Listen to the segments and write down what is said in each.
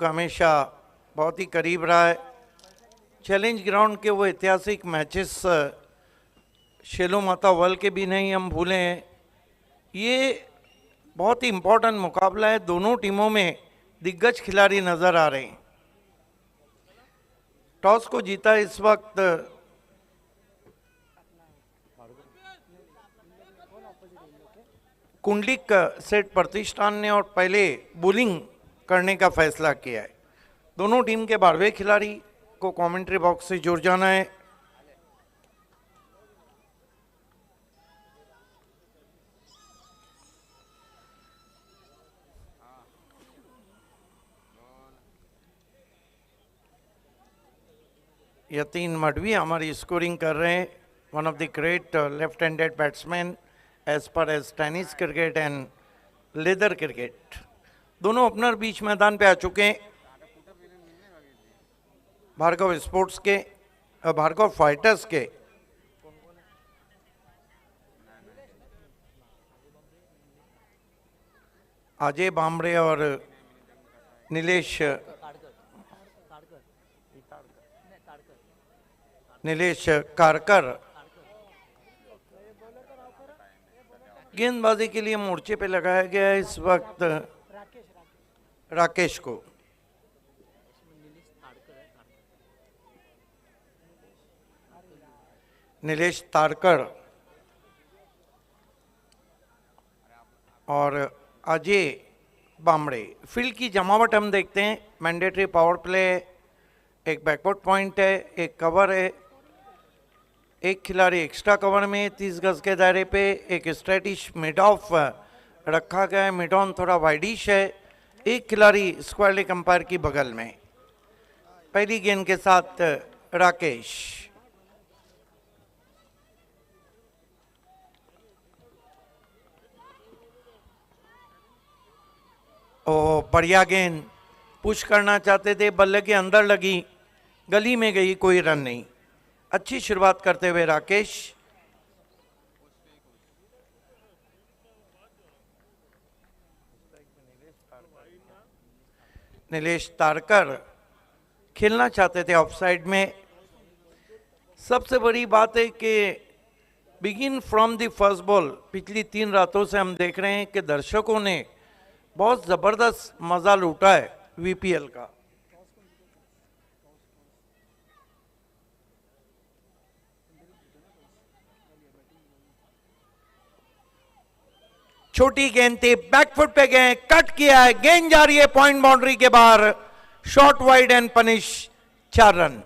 का हमेशा बहुत ही करीब रहा है। चैलेंज ग्राउंड के वो ऐतिहासिक मैचेस शेलो माता वर्ल्ड के भी नहीं हम भूले हैं। ये बहुत ही इम्पोर्टेंट मुकाबला है, दोनों टीमों में दिग्गज खिलाड़ी नजर आ रहे हैं। टॉस को जीता इस वक्त कुंडलिक सेट प्रतिष्ठान ने और पहले बॉलिंग करने का फैसला किया है। दोनों टीम के 12वें खिलाड़ी को कमेंट्री बॉक्स से जुड़ जाना है। यतीन मडवी हमारी स्कोरिंग कर रहे हैं, one of the great left handed batsman as per as tennis cricket and leather cricket. दोनों ओपनर बीच मैदान पे आ चुके हैं। भार्गव स्पोर्ट्स के भार्गव फाइटर्स के अजय बामड़े और नीलेश कारकर गेंदबाजी के लिए मोर्चे पे लगाया गया है इस वक्त राकेश को। नीलेश तारकर और अजय बामड़े। फील्ड की जमावट हम देखते हैं। मैंडेटरी पावर प्ले, एक बैकवर्ड पॉइंट है, एक कवर है, एक खिलाड़ी एक्स्ट्रा कवर में 30 गज के दायरे पे, एक स्ट्रेटिश मिड ऑफ रखा गया है, मिड ऑन थोड़ा वाइडिश है, एक खिलाड़ी स्क्वायर लेग अंपायर की बगल में। पहली गेंद के साथ राकेश। ओ बढ़िया गेंद, पुश करना चाहते थे, बल्ले के अंदर लगी, गली में गई, कोई रन नहीं। अच्छी शुरुआत करते हुए राकेश। नीलेश तारकर खेलना चाहते थे ऑफसाइड में। सबसे बड़ी बात है कि begin from the first ball पिछली 3 रातों से हम देख रहे हैं कि दर्शकों ने बहुत जबरदस्त मजा लूटा है वीपीएल का। छोटी गेंद थी, बैकफुट पे गए, कट किया है, गेंद जा रही है पॉइंट बाउंड्री के बाहर, short wide and punish, 4 run.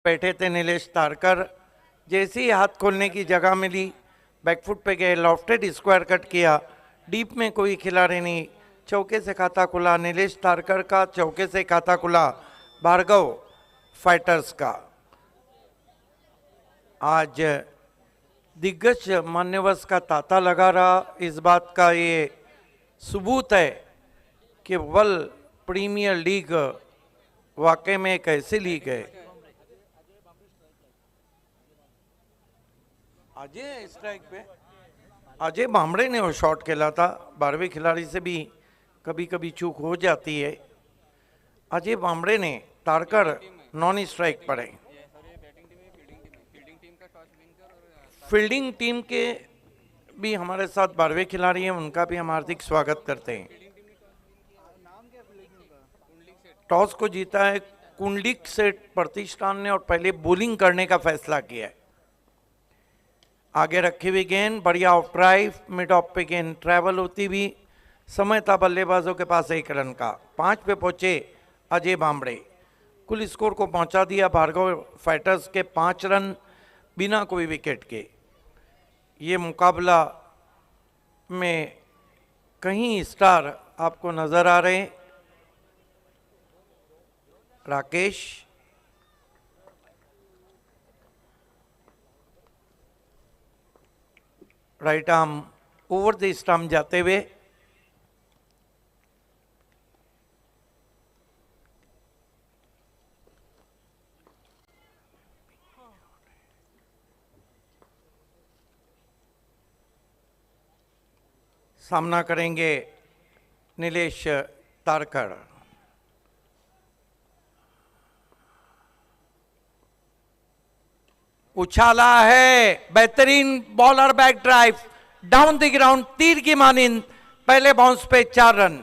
बैठे थे नीलेश तारकर, जैसे ही हाथ खोलने की जगह मिली बैकफुट पे गए, लॉफ्टेड स्क्वायर कट किया, डीप में कोई खिलाड़ी नहीं, चौके से खाता खुला नीलेश तारकर का, चौके से खाता खुला भार्गव फाइटर्स का। आज दिग्गज मान्यवस का तांता लगा रहा, इस बात का ये सबूत है कि वर्ल्ड प्रीमियर लीग वाकई में एक ऐसी लीग है। अजय स्ट्राइक पे, अजय बामड़े ने वो शॉट खेला था। 12वें खिलाड़ी से भी कभी कभी चूक हो जाती है। अजय बामड़े ने तारकर नॉन स्ट्राइक पर है। फील्डिंग टीम के भी हमारे साथ 12वें खिलाड़ी हैं, उनका भी हम हार्दिक स्वागत करते हैं। टॉस को जीता है कुंडलिक सेट प्रतिष्ठान ने और पहले बॉलिंग करने का फैसला किया है। आगे रखी हुई गेंद, बढ़िया ऑफ ड्राइव, मिड ऑफ पे गेंद ट्रैवल होती हुई, समय था बल्लेबाजों के पास 1 रन का। 5 पे पहुंचे अजय बामड़े, कुल स्कोर को पहुंचा दिया भार्गव फाइटर्स के 5 रन बिना कोई विकेट के। ये मुकाबला में कहीं स्टार आपको नजर आ रहे हैं। Rakesh, right arm over the stump जाते हुए, सामना करेंगे नीलेश तारकर। उछाला है, बेहतरीन bowler back drive down the ground, तीर की मानिंद, पहले बाउंस पे 4 रन।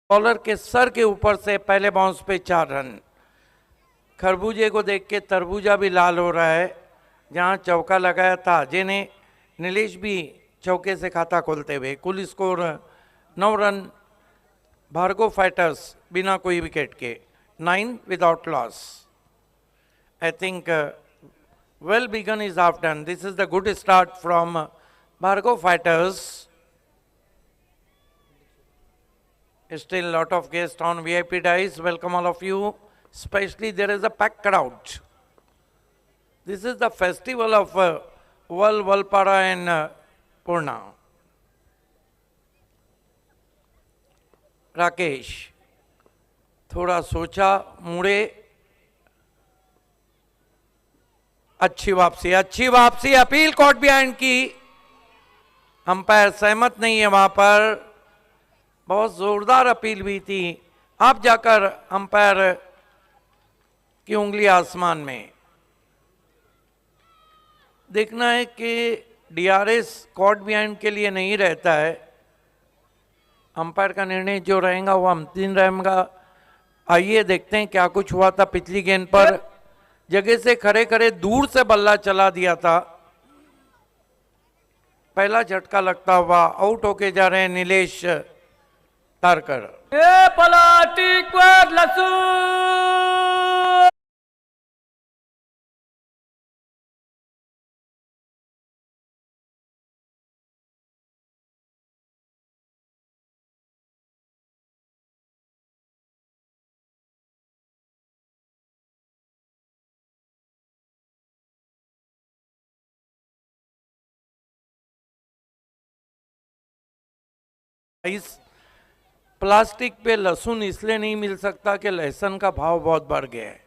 बॉलर के सर के ऊपर से पहले बाउंस पे 4 रन। खरबूजे को देख के तरबूजा भी लाल हो रहा है। जहां चौका लगाया था अजय ने, नीलेश भी चौके से खाता खोलते हुए। कुल स्कोर 9 रन। भार्गव फाइटर्स बिना कोई विकेट के 9 without loss. I think well begun is half done. This is the good start from Bhargav Fighters. Still lot of guests on VIP dice. Welcome all of you. Especially there is a packed crowd. This is the festival of Valpara and Purna. Rakesh थोड़ा सोचा, मुड़े, अच्छी वापसी। Appeal court behind की, umpire सहमत नहीं है। वहां पर बहुत जोरदार अपील भी थी। आप जाकर अंपायर की उंगली आसमान में। देखना है कि डीआरएस कोर्ट बिहाइंड के लिए नहीं रहता है। अंपायर का निर्णय जो रहेगा वो अंतिम रहेगा। आइए देखते हैं क्या कुछ हुआ था। पिछली गेंद पर जगह से खड़े दूर से बल्ला चला दिया था। पहला झटका लगता हुआ आउट होके जा रहे हैं नीलेश तारकर। पलाटी लसू इस प्लास्टिक पे लहसुन इसलिए नहीं मिल सकता कि लहसुन का भाव बहुत बढ़ गया है।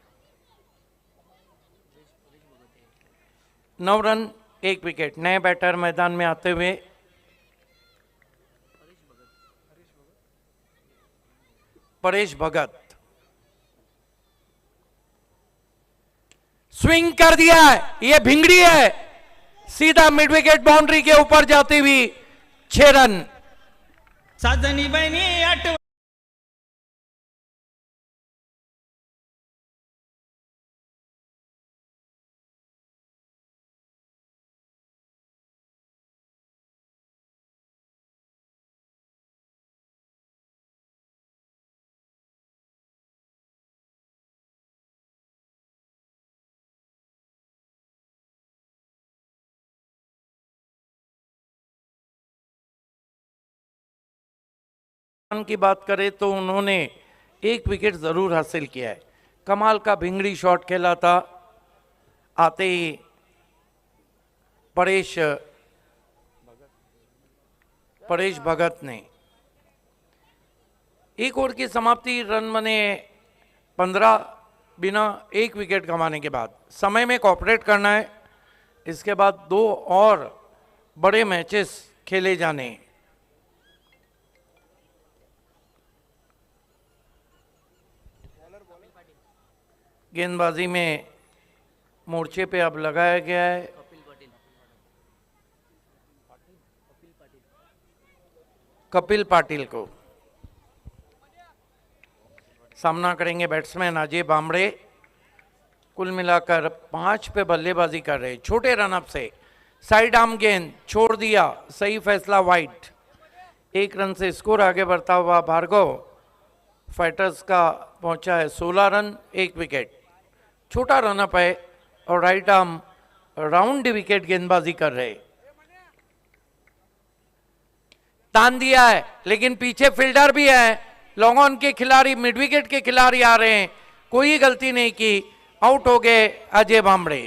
9 रन 1 विकेट। नए बैटर मैदान में आते हुए परेश भगत। स्विंग कर दिया है, ये भिंगड़ी है, सीधा मिड विकेट बाउंड्री के ऊपर जाती हुई 6 रन। साजनी बनी अट की बात करें तो उन्होंने 1 विकेट जरूर हासिल किया है। कमाल का भिंगड़ी शॉट खेला था। आते ही परेश भगत ने। 1 ओवर की समाप्ति, रन बने 15 बिना 1 विकेट गंवाने के बाद। समय में कोऑपरेट करना है। इसके बाद 2 और बड़े मैचेस खेले जाने। गेंदबाजी में मोर्चे पे अब लगाया गया है कपिल पाटिल को। सामना करेंगे बैट्समैन अजय बामड़े। कुल मिलाकर 5 पे बल्लेबाजी कर रहे। छोटे रनअप से साइड आर्म गेंद छोड़ दिया, सही फैसला वाइड। 1 रन से स्कोर आगे बढ़ता हुआ भार्गव फाइटर्स का पहुंचा है 16 रन 1 विकेट। छोटा रनअप है और राइट आर्म राउंड विकेट गेंदबाजी कर रहे। तान दिया है लेकिन पीछे फील्डर भी है। लॉन्ग ऑन के खिलाड़ी, मिड विकेट के खिलाड़ी आ रहे हैं। कोई गलती नहीं की, आउट हो गए अजय बामड़े।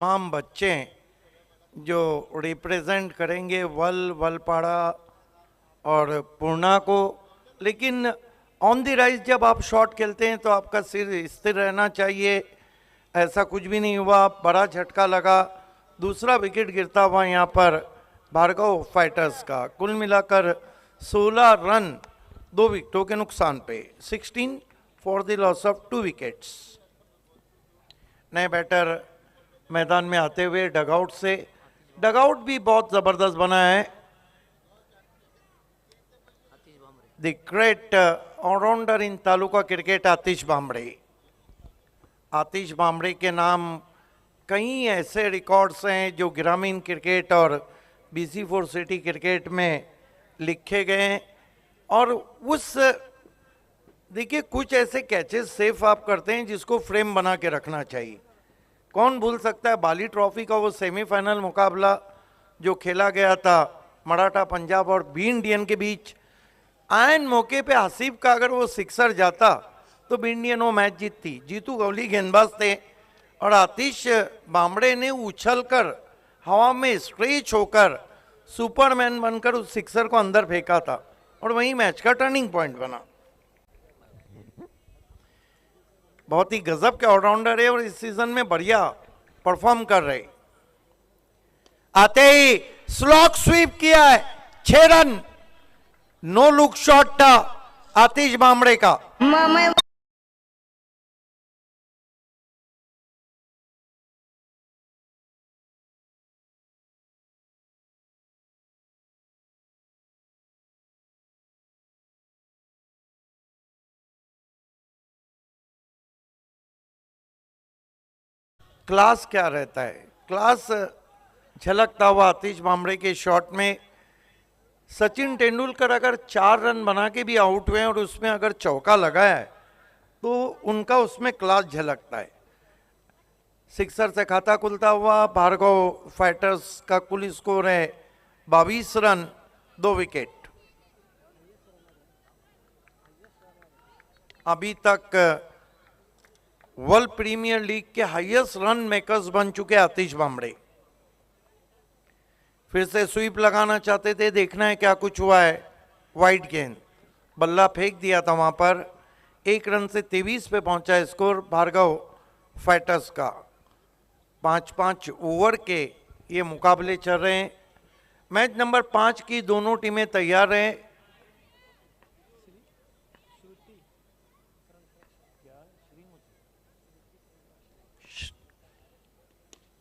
तमाम बच्चे जो रिप्रेजेंट करेंगे वलपाड़ा और पूर्णा को। लेकिन ऑन द राइज जब आप शॉट खेलते हैं तो आपका सिर स्थिर रहना चाहिए। ऐसा कुछ भी नहीं हुआ, बड़ा झटका लगा। दूसरा विकेट गिरता हुआ यहाँ पर भार्गव फाइटर्स का। कुल मिलाकर 16 रन 2 विकेटों के नुकसान पे, 16 for the loss of 2 wickets. नए बैटर मैदान में आते हुए डगआउट से। डगआउट भी बहुत जबरदस्त बना है। The great allrounder in taluka cricket Atish Bamde. Atish Bamde के नाम कई ऐसे रिकॉर्ड्स हैं जो ग्रामीण क्रिकेट और BC4 सिटी क्रिकेट में लिखे गए हैं। और उस देखिए कुछ ऐसे कैचेस सेफ आप करते हैं जिसको फ्रेम बना के रखना चाहिए। कौन भूल सकता है बाली ट्रॉफी का वो सेमीफाइनल मुकाबला जो खेला गया था मराठा पंजाब और बी इंडियन के बीच। आयन मौके पे आसिफ का अगर वो सिक्सर जाता तो बी इंडियन वो मैच जीतती। जीतू गवली गेंदबाज थे और आतिश बामड़े ने उछलकर हवा में स्ट्रेच होकर सुपरमैन बनकर उस सिक्सर को अंदर फेंका था और वही मैच का टर्निंग पॉइंट बना। बहुत ही गजब के ऑलराउंडर है और इस सीजन में बढ़िया परफॉर्म कर रहे। आते ही स्लॉक स्वीप किया है, 6 रन। नो लुक शॉट था आतिश बामड़े का। क्लास क्या रहता है, क्लास झलकता हुआ आतिश बामड़े के शॉट में। सचिन तेंदुलकर अगर 4 रन बना के भी आउट हुए और उसमें अगर चौका लगा है तो उनका उसमें क्लास झलकता है। सिक्सर से खाता खुलता हुआ भार्गव फाइटर्स का कुल स्कोर है 22 रन 2 विकेट। अभी तक वर्ल्ड प्रीमियर लीग के हाईएस्ट रन मेकर्स बन चुके आतिश बामड़े। फिर से स्वीप लगाना चाहते थे, देखना है क्या कुछ हुआ है। वाइड गेंद, बल्ला फेंक दिया था वहां पर। 1 रन से 23 पे पहुंचा स्कोर भार्गव फाइटर्स का। 5-5 ओवर के ये मुकाबले चल रहे हैं। मैच नंबर 5 की दोनों टीमें तैयार हैं।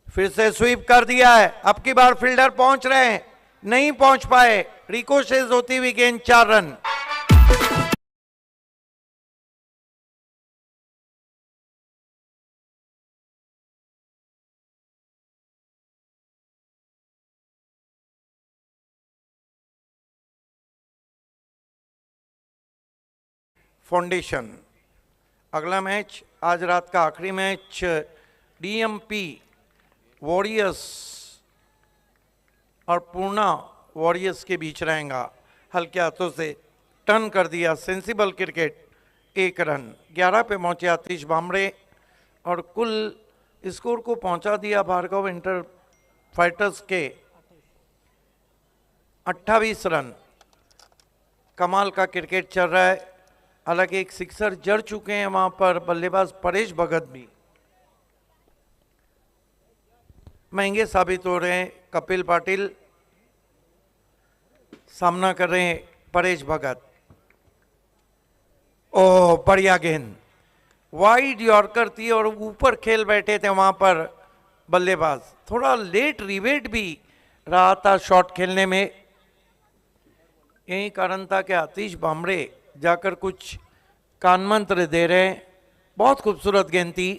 फिर से स्वीप कर दिया है। अब की बार फील्डर पहुंच रहे हैं, नहीं पहुंच पाए। रिकोशेज होती हुई गेंद, 4 रन। फाउंडेशन अगला मैच, आज रात का आखिरी मैच DMP वॉरियर्स और पूर्णा वॉरियर्स के बीच रहेगा। हल्के हाथों से टर्न कर दिया सेंसिबल क्रिकेट, 1 रन। 11 पे पहुंचे आतिश बामड़े और कुल स्कोर को पहुंचा दिया भार्गव इंटर फाइटर्स के 28 रन। कमाल का क्रिकेट चल रहा है। हालांकि एक सिक्सर जड़ चुके हैं वहां पर बल्लेबाज परेश भगत भी महंगे साबित हो रहे हैं। कपिल पाटिल सामना कर रहे हैं परेश भगत। ओह बढ़िया गेंद, वाइड यॉर्कर थी और ऊपर खेल बैठे थे वहां पर बल्लेबाज। थोड़ा लेट रिवेट भी रहा था शॉट खेलने में। यही कारण था कि आतिश बामड़े जाकर कुछ कान मंत्र दे रहे हैं। बहुत खूबसूरत गेंद थी।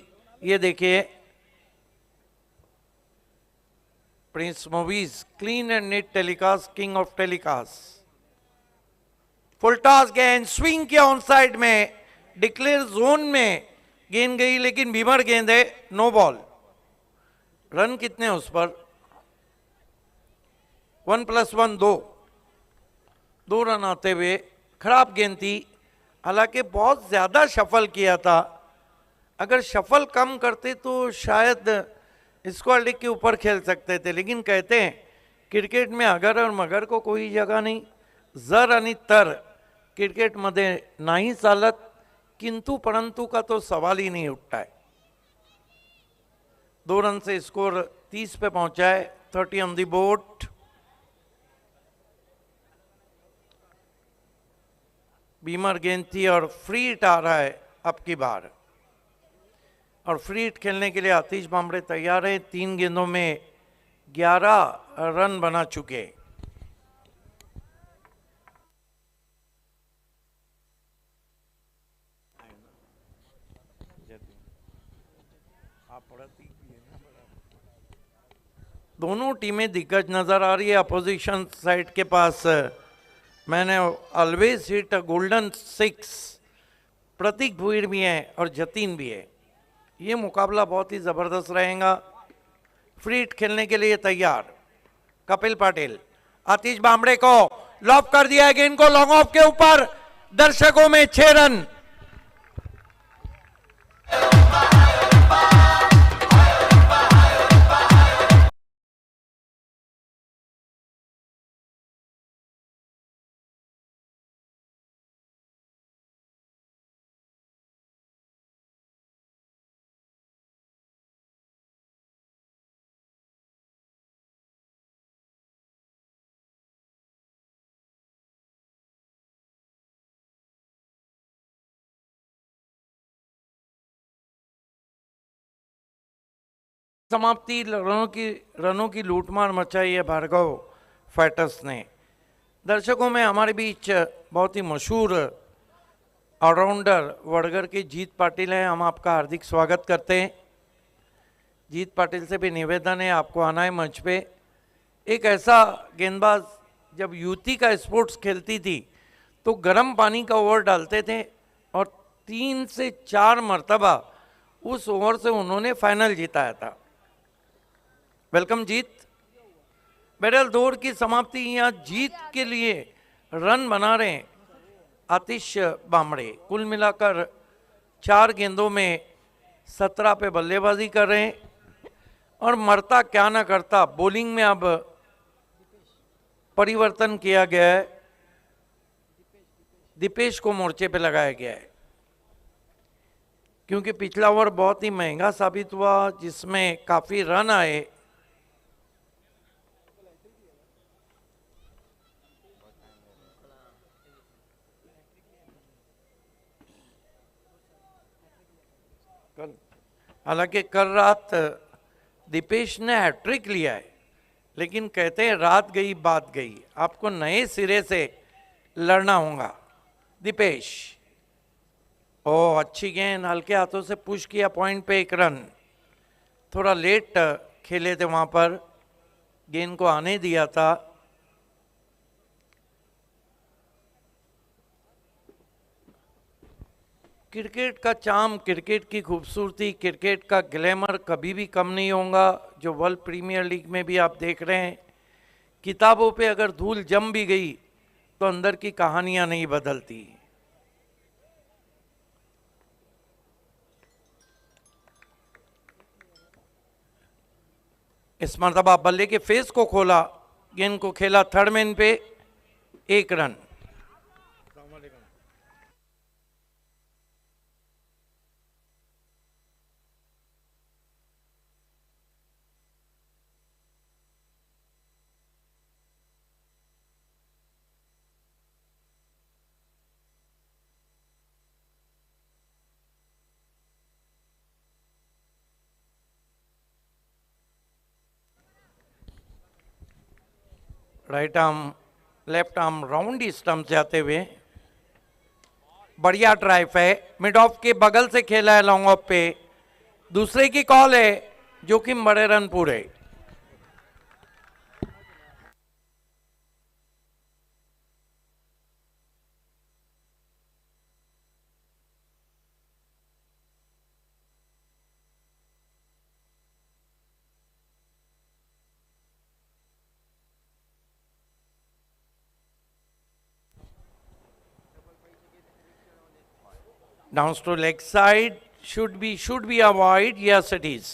ये देखिए prince movies clean and neat telecast, king of telecast. Full toss गेंद, स्विंग किया ऑन साइड में, डिक्लेयर जोन में गेंद गई लेकिन बीमर गेंद है, नो बॉल। रन कितने उस पर? 1+1 2 रन आते हुए। खराब गेंद थी, हालांकि बहुत ज्यादा शफल किया था। अगर शफल कम करते तो शायद स्क्वालिक के ऊपर खेल सकते थे, लेकिन कहते हैं क्रिकेट में अगर और मगर को कोई जगह नाही. जर आणि तर क्रिकेटमध्ये नाही चालत, किंतु परंतु का तो सवाल ही नहीं उठता है. 2 रन से स्कोर 30 पे पहुंचा है. 30 ऑन दी बोर्ड. बीमर गेंद थी और फ्री हिट आ रहा है अब की बार. और फ्री हिट खेलने के लिए आतिश बामड़े तैयार है. 3 गेंदों में 11 रन बना चुके. दोनों टीमें दिग्गज नजर आ रही है. अपोजिशन साइड के पास मैंने ऑलवेज हिट गोल्डन 6. प्रतीक भुईर भी हैं और जतीन भी है. ये मुकाबला बहुत ही जबरदस्त रहेगा. फ्री हिट खेलने के लिए तैयार कपिल पाटिल. आतिश बामड़े को लॉब कर दिया है गेंद को लॉन्ग ऑफ के ऊपर. दर्शकों में 6 रन. समाप्ति रनों की लूटमार मचाई है भार्गव फाइटर्स ने. दर्शकों में हमारे बीच बहुत ही मशहूर ऑलराउंडर वडगर के जीत पाटिल हैं. हम आपका हार्दिक स्वागत करते हैं. जीत पाटिल से भी निवेदन है आपको आना है मंच पे. एक ऐसा गेंदबाज जब युवती का स्पोर्ट्स खेलती थी तो गर्म पानी का ओवर डालते थे और 3 से 4 मरतबा उस ओवर से उन्होंने फाइनल जिताया था. वेलकम जीत. बैरल दौर की समाप्ति. यहाँ जीत के लिए रन बना रहे हैं आतिश बामड़े. कुल मिलाकर 4 गेंदों में 17 पे बल्लेबाजी कर रहे हैं. और मरता क्या ना करता बॉलिंग में अब परिवर्तन किया गया है. दीपेश को मोर्चे पे लगाया गया है क्योंकि पिछला ओवर बहुत ही महंगा साबित हुआ जिसमें काफी रन आए. हालांकि कल रात दीपेश ने हैट्रिक लिया है, लेकिन कहते हैं रात गई बात गई. आपको नए सिरे से लड़ना होगा. दीपेश अच्छी गेंद हल्के हाथों से पुश किया. पॉइंट पे 1 रन. थोड़ा लेट खेले थे वहां पर. गेंद को आने दिया था. क्रिकेट का चार्म, क्रिकेट की खूबसूरती, क्रिकेट का ग्लैमर कभी भी कम नहीं होगा. जो वर्ल्ड प्रीमियर लीग में भी आप देख रहे हैं. किताबों पे अगर धूल जम भी गई तो अंदर की कहानियां नहीं बदलती. इस मरतबा बल्ले के फेस को खोला. गेंद को खेला थर्ड मैन पे. 1 run. Right arm left arm round stump से आते हुए बढ़िया ड्राइव है. मिड ऑफ के बगल से खेला है लॉन्ग ऑफ पे. दूसरे की कॉल है. जोखिम बड़े रन पूरे. Downs to leg side should be a wide. Yes, it is.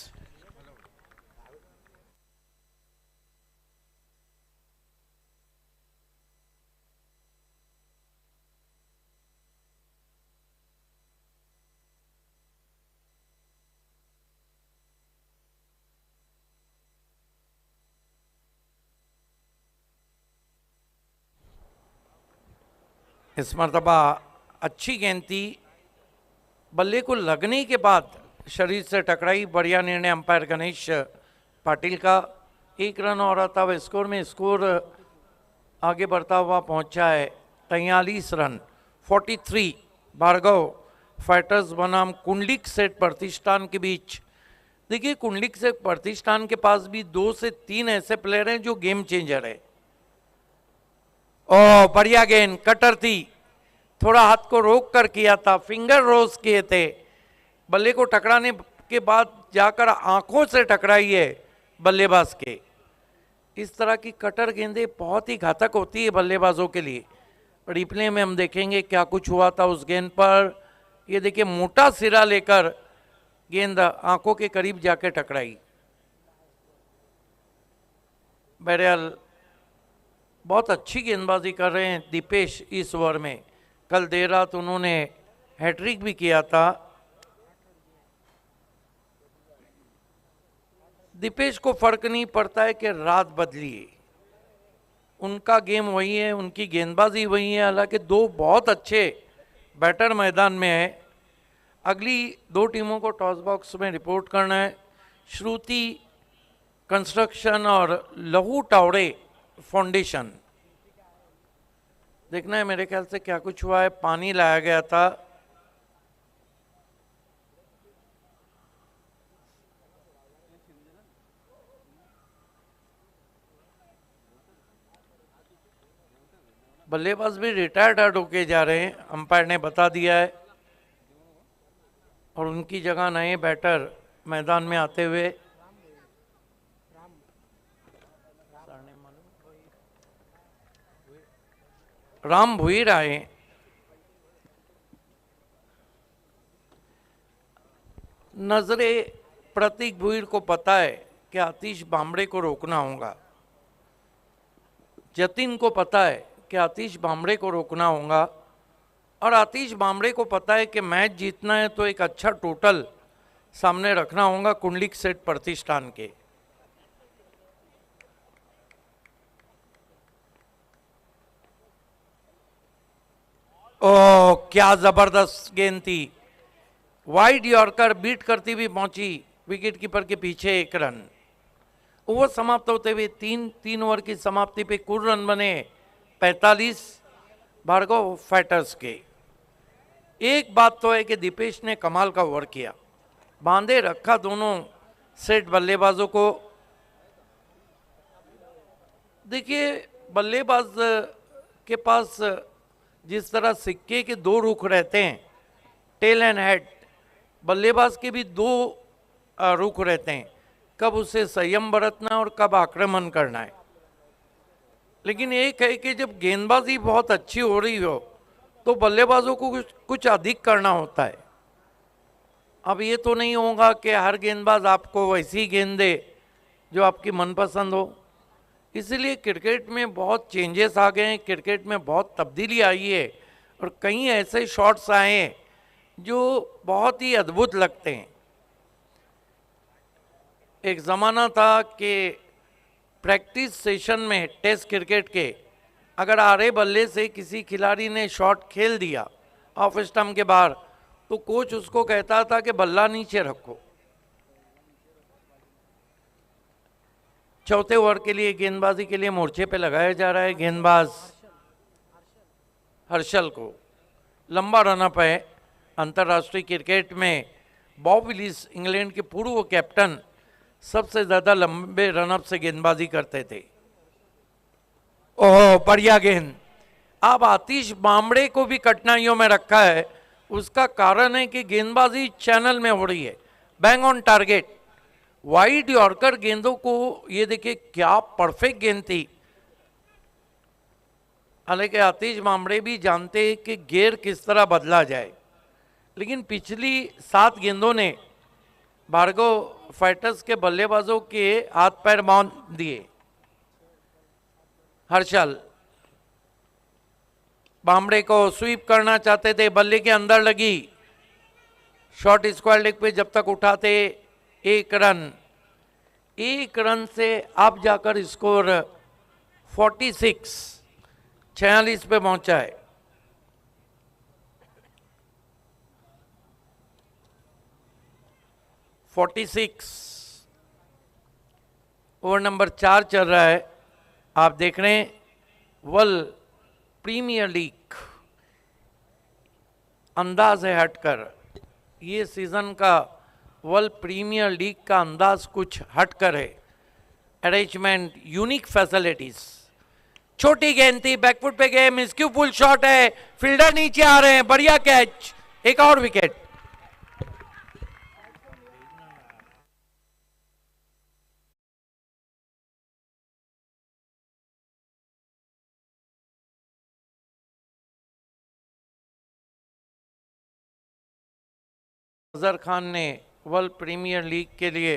इस मरतबा अच्छी गेंद थी, बल्ले को लगने के बाद शरीर से टकराई। बढ़िया निर्णय अंपायर गणेश पाटिल का। 1 रन और आता हुआ स्कोर में स्कोर आगे बढ़ता हुआ पहुंचा है 43 रन 43। भार्गव फाइटर्स बनाम कुंडलिक सेठ प्रतिष्ठान के बीच। देखिए कुंडलिक सेठ प्रतिष्ठान के पास भी 2 से 3 ऐसे प्लेयर हैं जो गेम चेंजर है। ओ बढ़िया गेंद, कटर थी, थोड़ा हाथ को रोक कर किया था, फिंगर रोज किए थे। बल्ले को टकराने के बाद जाकर आंखों से टकराई है बल्लेबाज के। इस तरह की कटर गेंदें बहुत ही घातक होती है बल्लेबाजों के लिए। रिप्ले में हम देखेंगे क्या कुछ हुआ था उस गेंद पर। ये देखिए मोटा सिरा लेकर गेंद आंखों के करीब जाके टकराई। बहरहाल बहुत अच्छी गेंदबाजी कर रहे हैं दीपेश इस ओवर में। कल देर रात उन्होंने हैट्रिक भी किया था। दीपेश को फर्क नहीं पड़ता है कि रात बदली है, उनका गेम वही है, उनकी गेंदबाजी वही है। हालांकि 2 बहुत अच्छे बैटर मैदान में है। अगली 2 टीमों को टॉस बॉक्स में रिपोर्ट करना है। श्रुति कंस्ट्रक्शन और लहू टावड़े फाउंडेशन। देखना है मेरे ख्याल से क्या कुछ हुआ है। पानी लाया गया था। बल्लेबाज भी रिटायर्ड होके जा रहे हैं, अंपायर ने बता दिया है। और उनकी जगह नए बैटर मैदान में आते हुए राम भुईर आए। नजरे प्रतीक भुईर को पता है कि आतिश बामड़े को रोकना होगा। जतिन को पता है कि आतिश बामड़े को रोकना होगा। और आतिश बामड़े को पता है कि मैच जीतना है तो एक अच्छा टोटल सामने रखना होगा कुंडलिक सेठ प्रतिष्ठान के। ओ क्या जबरदस्त गेंद थी, वाइड यॉर्कर बीट करती हुई पहुंची विकेट कीपर के पीछे। 1 रन। ओवर समाप्त होते हुए 3 ओवर की समाप्ति पे कुल रन बने 45 भार्गव फाइटर्स के। एक बात तो है कि दीपेश ने कमाल का ओवर किया, बांधे रखा दोनों सेट बल्लेबाजों को। देखिए बल्लेबाज के पास जिस तरह सिक्के के 2 रुख रहते हैं, टेल एंड हेड, बल्लेबाज के भी 2 रुख रहते हैं, कब उसे संयम बरतना है और कब आक्रमण करना है। लेकिन एक है कि जब गेंदबाजी बहुत अच्छी हो रही हो तो बल्लेबाजों को कुछ अधिक करना होता है। अब ये तो नहीं होगा कि हर गेंदबाज आपको वैसी गेंद दे जो आपकी मनपसंद हो। इसलिए क्रिकेट में बहुत चेंजेस आ गए हैं, क्रिकेट में बहुत तब्दीली आई है और कई ऐसे शॉट्स आए हैं जो बहुत ही अद्भुत लगते हैं। एक ज़माना था कि प्रैक्टिस सेशन में टेस्ट क्रिकेट के अगर आड़े बल्ले से किसी खिलाड़ी ने शॉट खेल दिया ऑफ स्टंप के बाहर तो कोच उसको कहता था कि बल्ला नीचे रखो। चौथे ओवर के लिए गेंदबाजी के लिए मोर्चे पे लगाया जा रहा है गेंदबाज हर्षल को। लंबा रनअप है। अंतर्राष्ट्रीय क्रिकेट में बॉब विलिस इंग्लैंड के पूर्व कैप्टन सबसे ज्यादा लंबे रनअप से गेंदबाजी करते थे। ओह बढ़िया गेंद। अब आतिश बामड़े को भी कठिनाइयों में रखा है। उसका कारण है कि गेंदबाजी चैनल में हो रही है, bang on target. Wide yorker गेंदों को ये देखिए क्या परफेक्ट गेंद थी। हालांकि आतिश बामड़े भी जानते हैं कि गेयर किस तरह बदला जाए, लेकिन पिछली 7 गेंदों ने भार्गव फाइटर्स के बल्लेबाजों के हाथ पैर बांध दिए। हर्षल बामड़े को स्वीप करना चाहते थे, बल्ले के अंदर लगी, शॉट स्क्वायर लेग पे जब तक उठाते 1 रन। 1 रन से आप जाकर स्कोर 46 पे पहुंचा है। 46 ओवर नंबर 4 चल रहा है। आप देख रहे हैं वर्ल्ड प्रीमियर लीग अंदाज है हटकर, ये सीजन का वर्ल्ड प्रीमियर लीग का अंदाज कुछ हटकर है। अरेंजमेंट, यूनिक फैसिलिटीज, छोटी गेंद थी, बैकफुट पे गए, मिसक्यूफुल शॉट है, फील्डर नीचे आ रहे हैं, बढ़िया कैच, एक और विकेट। अजहर खान ने वर्ल्ड प्रीमियर लीग के लिए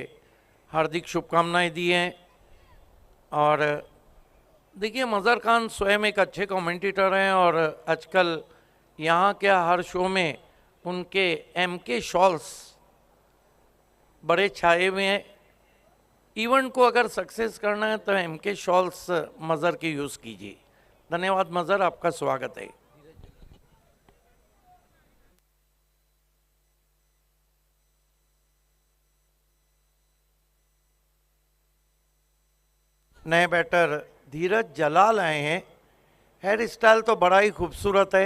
हार्दिक शुभकामनाएं दी हैं। और देखिए मजहर खान स्वयं एक अच्छे कमेंटेटर हैं और आजकल यहाँ के हर शो में उनके एमके शॉल्स बड़े छाए हुए हैं। इवेंट को अगर सक्सेस करना है तो एमके शॉल्स मजहर के यूज़ कीजिए। धन्यवाद मजहर, आपका स्वागत है। नए बैटर धीरज जलाल आए हैं। हेयर स्टाइल तो बड़ा ही खूबसूरत है।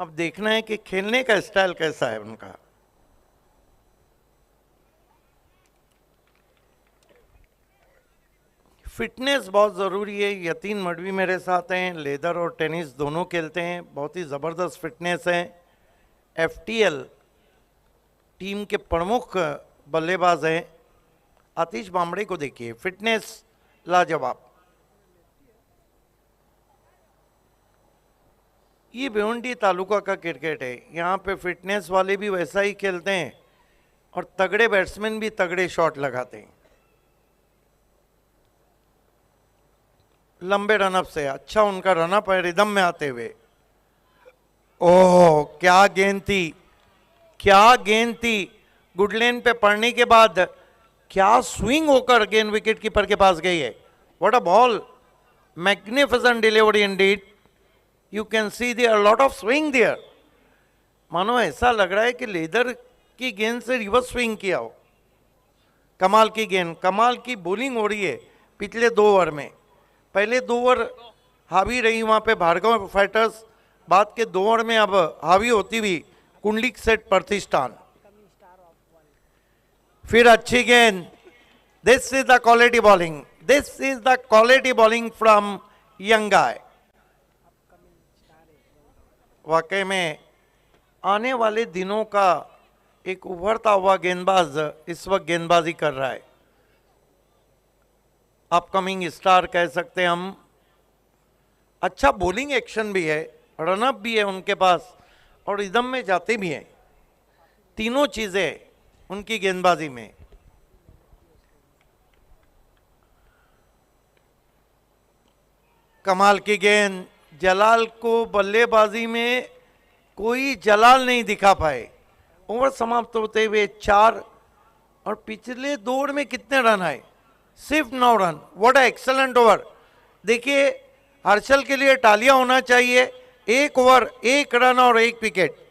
अब देखना है कि खेलने का स्टाइल कैसा है उनका। फिटनेस बहुत ज़रूरी है। यतीन मडवी मेरे साथ हैं, लेदर और टेनिस दोनों खेलते हैं, बहुत ही ज़बरदस्त फिटनेस है। एफटीएल टीम के प्रमुख बल्लेबाज हैं। आतिश बामड़े को देखिए, फिटनेस लाजवाब। ये भिवंडी तालुका का क्रिकेट है, यहाँ पे फिटनेस वाले भी वैसा ही खेलते हैं और तगड़े बैट्समैन भी तगड़े शॉट लगाते हैं। लंबे रनअप से अच्छा उनका रनअप है, रिदम में आते हुए। ओह क्या गेंद थी, क्या गेंद थी। गुडलेन पे पड़ने के बाद क्या स्विंग होकर गेंद विकेट कीपर के पास गई है। What a ball, magnificent delivery indeed. You can see there lot of swing there. मानो ऐसा लग रहा है कि लेदर की गेंद से रिवर्स स्विंग किया हो। कमाल की गेंद, कमाल की बॉलिंग हो रही है पिछले 2 ओवर में। पहले 2 ओवर हावी रही वहां पे भार्गव फाइटर्स, बाद के 2 ओवर में अब हावी होती हुई कुंडलिक सेट प्रतिष्ठान। फिर अच्छी गेंद। This is the quality bowling, this is the quality bowling from young guy. वाकई में आने वाले दिनों का एक उभरता हुआ गेंदबाज इस वक्त गेंदबाजी कर रहा है। अपकमिंग स्टार कह सकते हैं हम। अच्छा बॉलिंग एक्शन भी है, रनअप भी है उनके पास और रिदम में जाते भी हैं। तीनों चीजें उनकी गेंदबाजी में। कमाल की गेंद। जलाल को बल्लेबाजी में कोई जलाल नहीं दिखा पाए। ओवर समाप्त होते हुए 4 और पिछले 2 ओवर में कितने रन आए, सिर्फ 9 रन। What excellent over. देखिए हर्षल के लिए तालियां होना चाहिए। 1 ओवर 1 रन और 1 विकेट।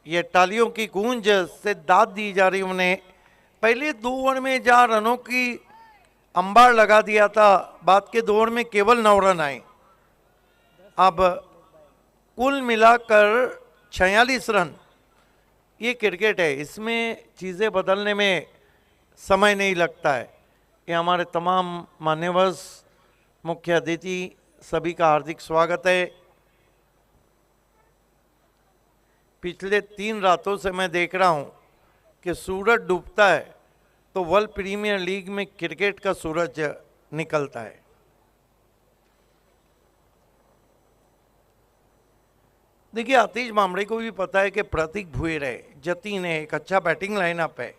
ये तालियों की गूंज से दाद दी जा रही उन्हें। पहले 2 ओवर में जहां रनों की अंबार लगा दिया था, बाद के 2 ओवर में केवल 9 रन आए। अब कुल मिलाकर 46 रन। ये क्रिकेट है, इसमें चीज़ें बदलने में समय नहीं लगता है। ये हमारे तमाम मान्यवर, मुख्य अतिथि सभी का हार्दिक स्वागत है। पिछले 3 रातों से मैं देख रहा हूं कि सूरज डूबता है तो वर्ल्ड प्रीमियर लीग में क्रिकेट का सूरज निकलता है। देखिए आतिश बामड़े को भी पता है कि प्रतीक भुईर है, जतीन है, एक अच्छा बैटिंग लाइनअप है।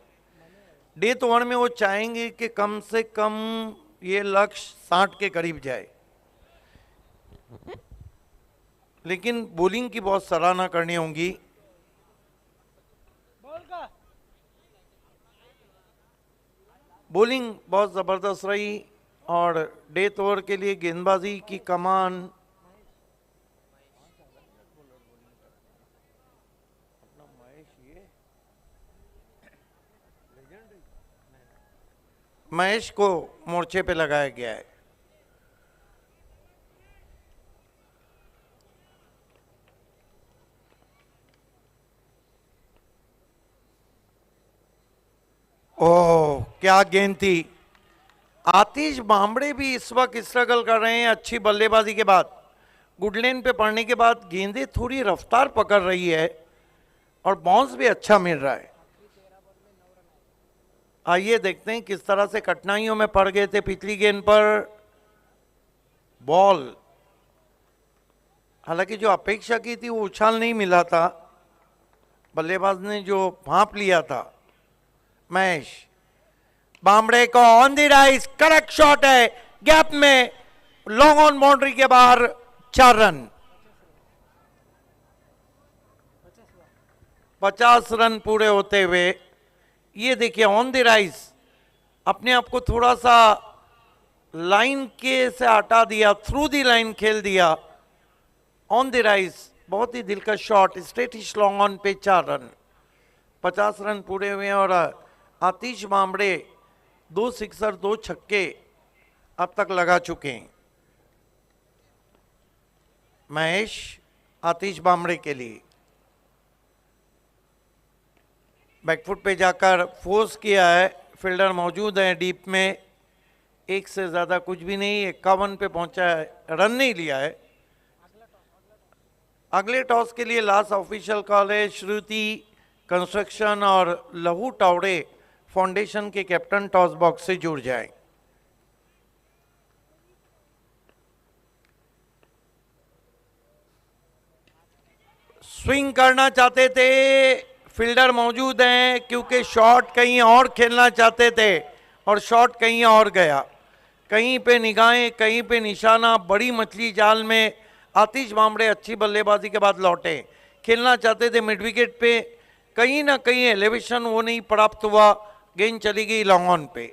डेथ ओवर में वो चाहेंगे कि कम से कम ये लक्ष्य 60 के करीब जाए, लेकिन बॉलिंग की बहुत सराहना करनी होगी। बॉलिंग बहुत ज़बरदस्त रही और डेथ ओवर के लिए गेंदबाजी की कमान महेश को मोर्चे पे लगाया गया है। ओह क्या गेंद थी। आतिश बामड़े भी इस वक्त स्ट्रगल कर रहे हैं अच्छी बल्लेबाजी के बाद। गुडलेन पे पड़ने के बाद गेंदें थोड़ी रफ्तार पकड़ रही है और बाउंस भी अच्छा मिल रहा है। आइए देखते हैं किस तरह से कठिनाइयों में पड़ गए थे पिछली गेंद पर। बॉल हालांकि जो अपेक्षा की थी वो उछाल नहीं मिला था, बल्लेबाज ने जो भांप लिया था। महेश बामड़े को on the rise, correct shot है, गैप में, लॉन्ग ऑन बाउंड्री के बाहर, 4 रन। 50 रन पूरे होते हुए ये देखिए ऑन द राइज, अपने आप को थोड़ा सा लाइन के से हटा दिया, थ्रू दी लाइन खेल दिया। ऑन द राइज बहुत ही दिलकश शॉट, स्ट्रेटिश लॉन्ग ऑन पे 4 रन। 50 रन पूरे हुए और आतिश बामड़े 2 सिक्सर 2 छक्के अब तक लगा चुके हैं। महेश आतिश बामड़े के लिए बैकफुट पे जाकर फोर्स किया है, फील्डर मौजूद है डीप में, एक से ज्यादा कुछ भी नहीं, 51 पे पहुंचा है, रन नहीं लिया है। अगले टॉस के लिए लास्ट ऑफिशियल कॉल है। श्रुति कंस्ट्रक्शन और लहू टावड़े फाउंडेशन के कैप्टन टॉस बॉक्स से जुड़ जाएं। स्विंग करना चाहते थे, फील्डर मौजूद हैं क्योंकि शॉट कहीं और खेलना चाहते थे और शॉट कहीं और गया। कहीं पे निगाहें, कहीं पे निशाना, बड़ी मछली जाल में। आतिश बामड़े अच्छी बल्लेबाजी के बाद लौटे, खेलना चाहते थे मिड विकेट पे, कहीं ना कहीं एलिवेशन वो नहीं प्राप्त हुआ, गेंद चली गई लॉन्ग ऑन पे।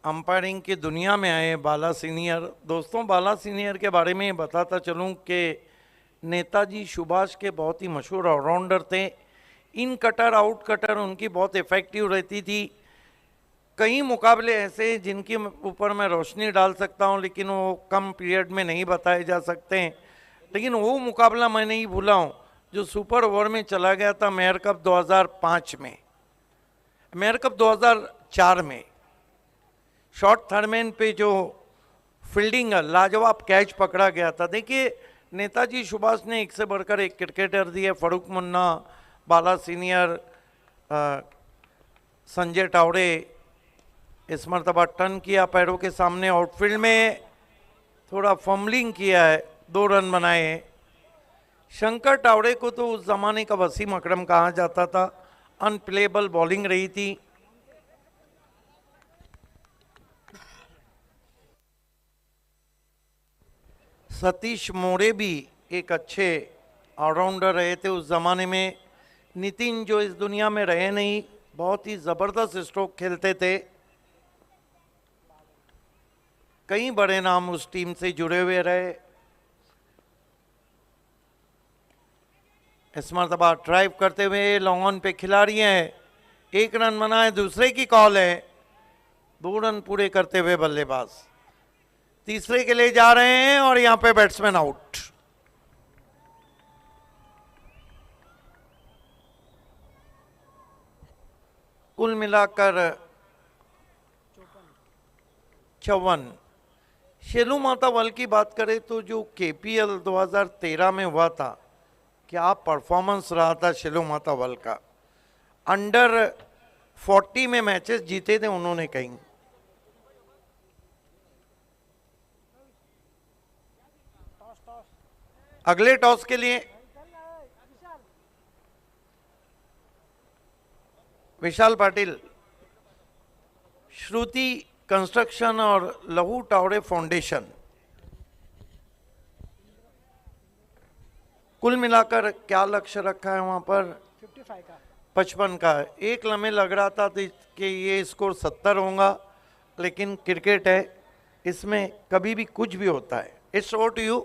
अंपायरिंग की दुनिया में आए बाला सीनियर। दोस्तों बाला सीनियर के बारे में बताता चलूं कि नेताजी सुभाष के बहुत ही मशहूर ऑलराउंडर थे। इन कटर आउट कटर उनकी बहुत इफेक्टिव रहती थी। कई मुकाबले ऐसे हैं जिनके ऊपर मैं रोशनी डाल सकता हूं, लेकिन वो कम पीरियड में नहीं बताए जा सकते हैं। लेकिन वो मुकाबला मैं नहीं भूला हूं जो सुपर ओवर में चला गया था मेयर कप 2005 में, मेयर कप 2004 में। शॉर्ट थर्डमैन पे जो फील्डिंग लाजवाब कैच पकड़ा गया था। देखिए नेताजी सुभाष ने एक से बढ़कर एक क्रिकेटर दिए, फारूक मुन्ना, बाला सीनियर, संजय टावड़े। इस मरतबा टर्न किया पैरों के सामने, आउटफील्ड में थोड़ा फम्बलिंग किया है, 2 रन बनाए। शंकर टावड़े को तो उस जमाने का वसीम अकरम कहा जाता था, अनप्लेबल बॉलिंग रही थी। सतीश मोरे भी एक अच्छे ऑलराउंडर रहे थे उस जमाने में। नितिन जो इस दुनिया में रहे नहीं, बहुत ही जबरदस्त स्ट्रोक खेलते थे। कई बड़े नाम उस टीम से जुड़े हुए रहे। इस मरतबा ड्राइव करते हुए लॉन्ग ऑन पे खिलाड़ी हैं, 1 रन बना है, दूसरे की कॉल है, 2 रन पूरे करते हुए बल्लेबाज तीसरे के लिए जा रहे हैं और यहां पे बैट्समैन आउट। कुल मिलाकर 54। शेलू माता वर्ल्ड की बात करें तो जो केपीएल 2013 में हुआ था, क्या परफॉर्मेंस रहा था शेलू माता वर्ल्ड का। अंडर 40 में मैचेस जीते थे उन्होंने कहीं। अगले टॉस के लिए विशाल पाटिल, श्रुति कंस्ट्रक्शन और लहू टावड़े फाउंडेशन। कुल मिलाकर क्या लक्ष्य रखा है वहाँ पर? 55 का। एक लम्हे लग रहा था कि ये स्कोर 70 होगा, लेकिन क्रिकेट है, इसमें कभी भी कुछ भी होता है। It's over to you,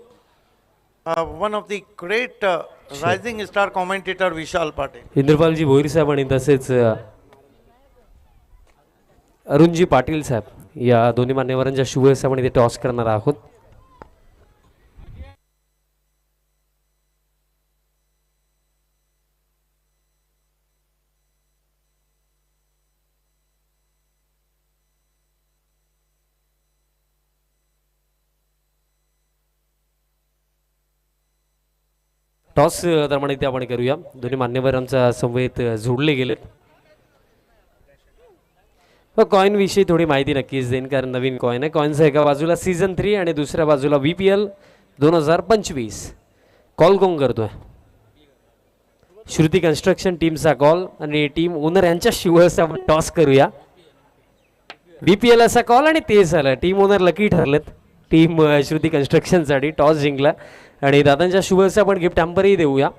one of the great rising star commentator Vishal Patil. Indrapalji Bhoir साहेब आणि तसेच अरुणजी पाटील साहेब या दोन्ही मान्यवरांच्या शुभ हस्ते आपण इथे टॉस करणार आहोत. टॉस दरम्यान इथे आपण करूया. दोन्ही मान्यवरांचा संवेद जोडले गेले. कॉइन विषयी थोडी माहिती नक्कीच देईन, कारण नवीन कॉइन आहे. कॉइनचा एका बाजूला सीझन 3 आणि दुसऱ्या बाजूला VPL 2025. कॉल कोण करतोय? श्रुती कन्स्ट्रक्शन टीमचा कॉल आणि टीम ओनर यांच्या शिवहस्ते आपण टॉस करूया. VPL असा कॉल आणि ते झालं. टीम ओनर लकी ठरलेत. टीम श्रुती कन्स्ट्रक्शनसाठी टॉस जिंकला आणि दादांच्या शुभेच्छा आपण गिफ्ट हॅम्परही देऊया.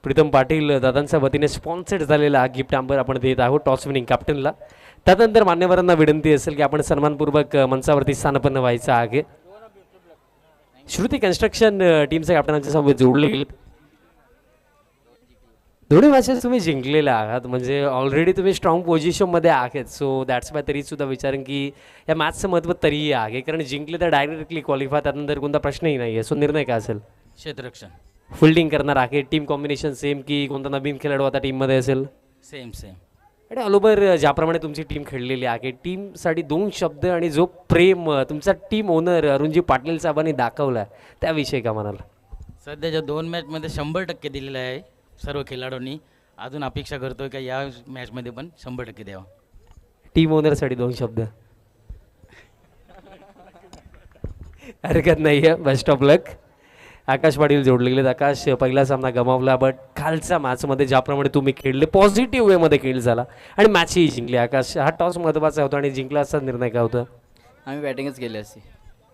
प्रीतम पाटील दादांच्या वतीने स्पॉन्सर्ड झालेला हा गिफ्ट हॅम्पर आपण देत आहोत टॉस विनिंग कॅप्टनला. त्यानंतर मान्यवरांना विनंती असेल की आपण सन्मानपूर्वक मंचावरती स्थानापन्न व्हायचं आहे. श्रुती कन्स्ट्रक्शन टीमच्या कॅप्टनांच्या सोबत जोडले गेले. दोन्ही मॅचेस तुम्ही जिंकलेले आहात, म्हणजे ऑलरेडी तुम्ही स्ट्रॉंग पोझिशनमध्ये आहेत. सो दॅट्स वाय तरी सुद्धा विचारेन की या मॅचचं महत्त्व तरीही आहे, कारण जिंकले तर डायरेक्टली क्वालिफाय, त्यानंतर कोणता प्रश्नही नाही आहे. सो निर्णय काय असेल? क्षेत्ररक्षण. फिल्डिंग करणार आहे. टीम कॉम्बिनेशन सेम की कोणता नवीन खेळाडू आता टीममध्ये असेल? Same same. आणि ऑल ओव्हर ज्याप्रमाणे तुमची टीम खेळलेली आहे, टीमसाठी 2 शब्द आणि जो प्रेम तुमचा टीम ओनर अरुणजी पाटील साहेबांनी दाखवला त्याविषयी का म्हणाल? सध्याच्या 2 मॅचमध्ये 100% दिलेलं आहे सर्व खेळाडूंनी. अजून अपेक्षा करतोय का या मॅचमध्ये पण 100% द्यावा. टीम ओनरसाठी 2 शब्द. हरकत नाही आहे. Best of luck. Akash Patil जोडले गेलेत. आकाश पहिला सामना गमावला, बट कालच्या मॅचमध्ये ज्याप्रमाणे तुम्ही खेळले पॉझिटिव्ह वेमध्ये खेळ झाला आणि मॅचही जिंकली. आकाश, हा टॉस महत्त्वाचा होता आणि जिंकला असा निर्णय काय होता? आम्ही बॅटिंगच केली असती.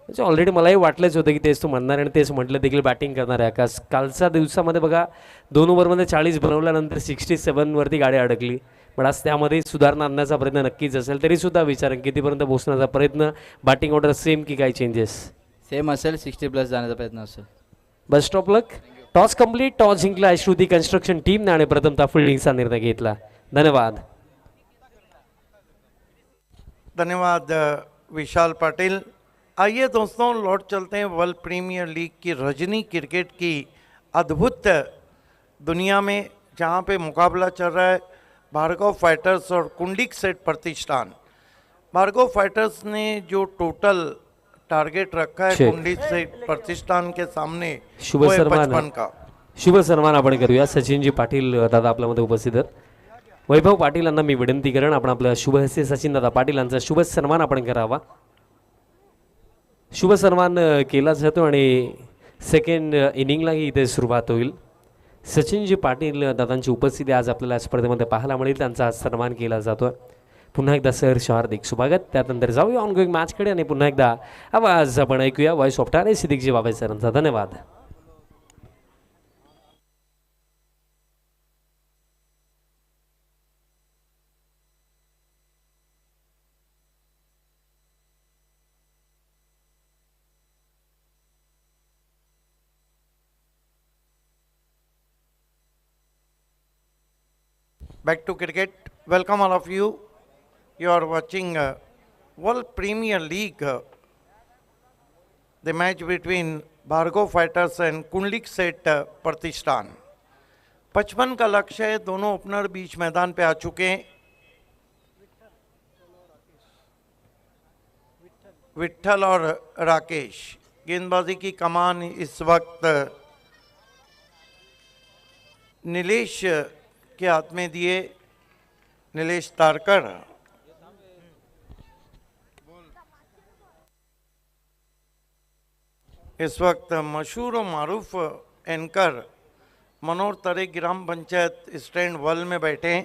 म्हणजे ऑलरेडी मलाही वाटलंच होतं की तेच तू म्हणणार आणि तेच म्हटलं देखील बॅटिंग करणार आहे आकाश. कालच्या दिवसामध्ये बघा 2 ओव्हरमध्ये 40 बनवल्यानंतर 67वरती गाडी अडकली, पण आज त्यामध्ये सुधारणा आणण्याचा प्रयत्न नक्कीच असेल. तरीसुद्धा विचारेन कितीपर्यंत पोहोचण्याचा प्रयत्न, बॅटिंग ऑर्डर सेम की काही चेंजेस? सेम असेल, 60+ जाण्याचा प्रयत्न असेल. Best of luck. Toss complete. Toss जिंकला श्रुती कन्स्ट्रक्शन टीमने आणि प्रथमतः फिल्डिंगचा निर्णय घेतला. धन्यवाद. धन्यवाद विशाल पाटिल. आइए दोस्तों, लौट चलते हैं वर्ल्ड प्रीमियर लीग की रजनी क्रिकेट की अद्भुत दुनिया में, जहां पे मुकाबला चल रहा है भार्गव फाइटर्स और कुंडलिक सेठ प्रतिष्ठान. भार्गव फाइटर्स ने जो टोटल टारगेट रखा है कुंडलिक सेठ प्रतिष्ठान के सामने, शुभ सन्मान का शुभ सन्मान आपण करूया. सचिनजी पाटील दादा आपल्यामध्ये उपस्थित आहेत. वैभव पाटील यांना मी विनंती करेन आपण आपल्या शुभ हस्ते सचिन दादा पाटील यांचा शुभ सन्मान आपण करावा. शुभ सन्मान केला जातो आणि सेकंड इनिंगलाही इथे सुरुवात होईल. सचिनजी पाटील दादांची उपस्थिती आज आपल्याला स्पर्धेमध्ये पाहायला मिळेल. त्यांचा आज सन्मान केला जातो. पुन्हा एकदा सहर्ष हार्दिक स्वागत. त्यानंतर जाऊया ऑनगोईंग मॅचकडे आणि पुन्हा एकदा आवाज आपण ऐकूया वॉइस ऑफ ठाणे सिद्दीकजी बाबाई सरांचा. धन्यवाद. Back to cricket. Welcome all of you. You are watching World Premier League, the match between Bhargava Fighters and Kundalik सेठ प्रतिष्ठान. 55 का लक्ष्य है. दोनों ओपनर बीच मैदान पे आ चुके हैं. विट्ठल और राकेश. गेंदबाजी की कमान इस वक्त नीलेश के हाथ में दिए. नीलेश तारकर. इस वक्त मशहूर और मारूफ एंकर मनोहर तरे ग्राम पंचायत स्टैंड वर्ल्ड में बैठे हैं.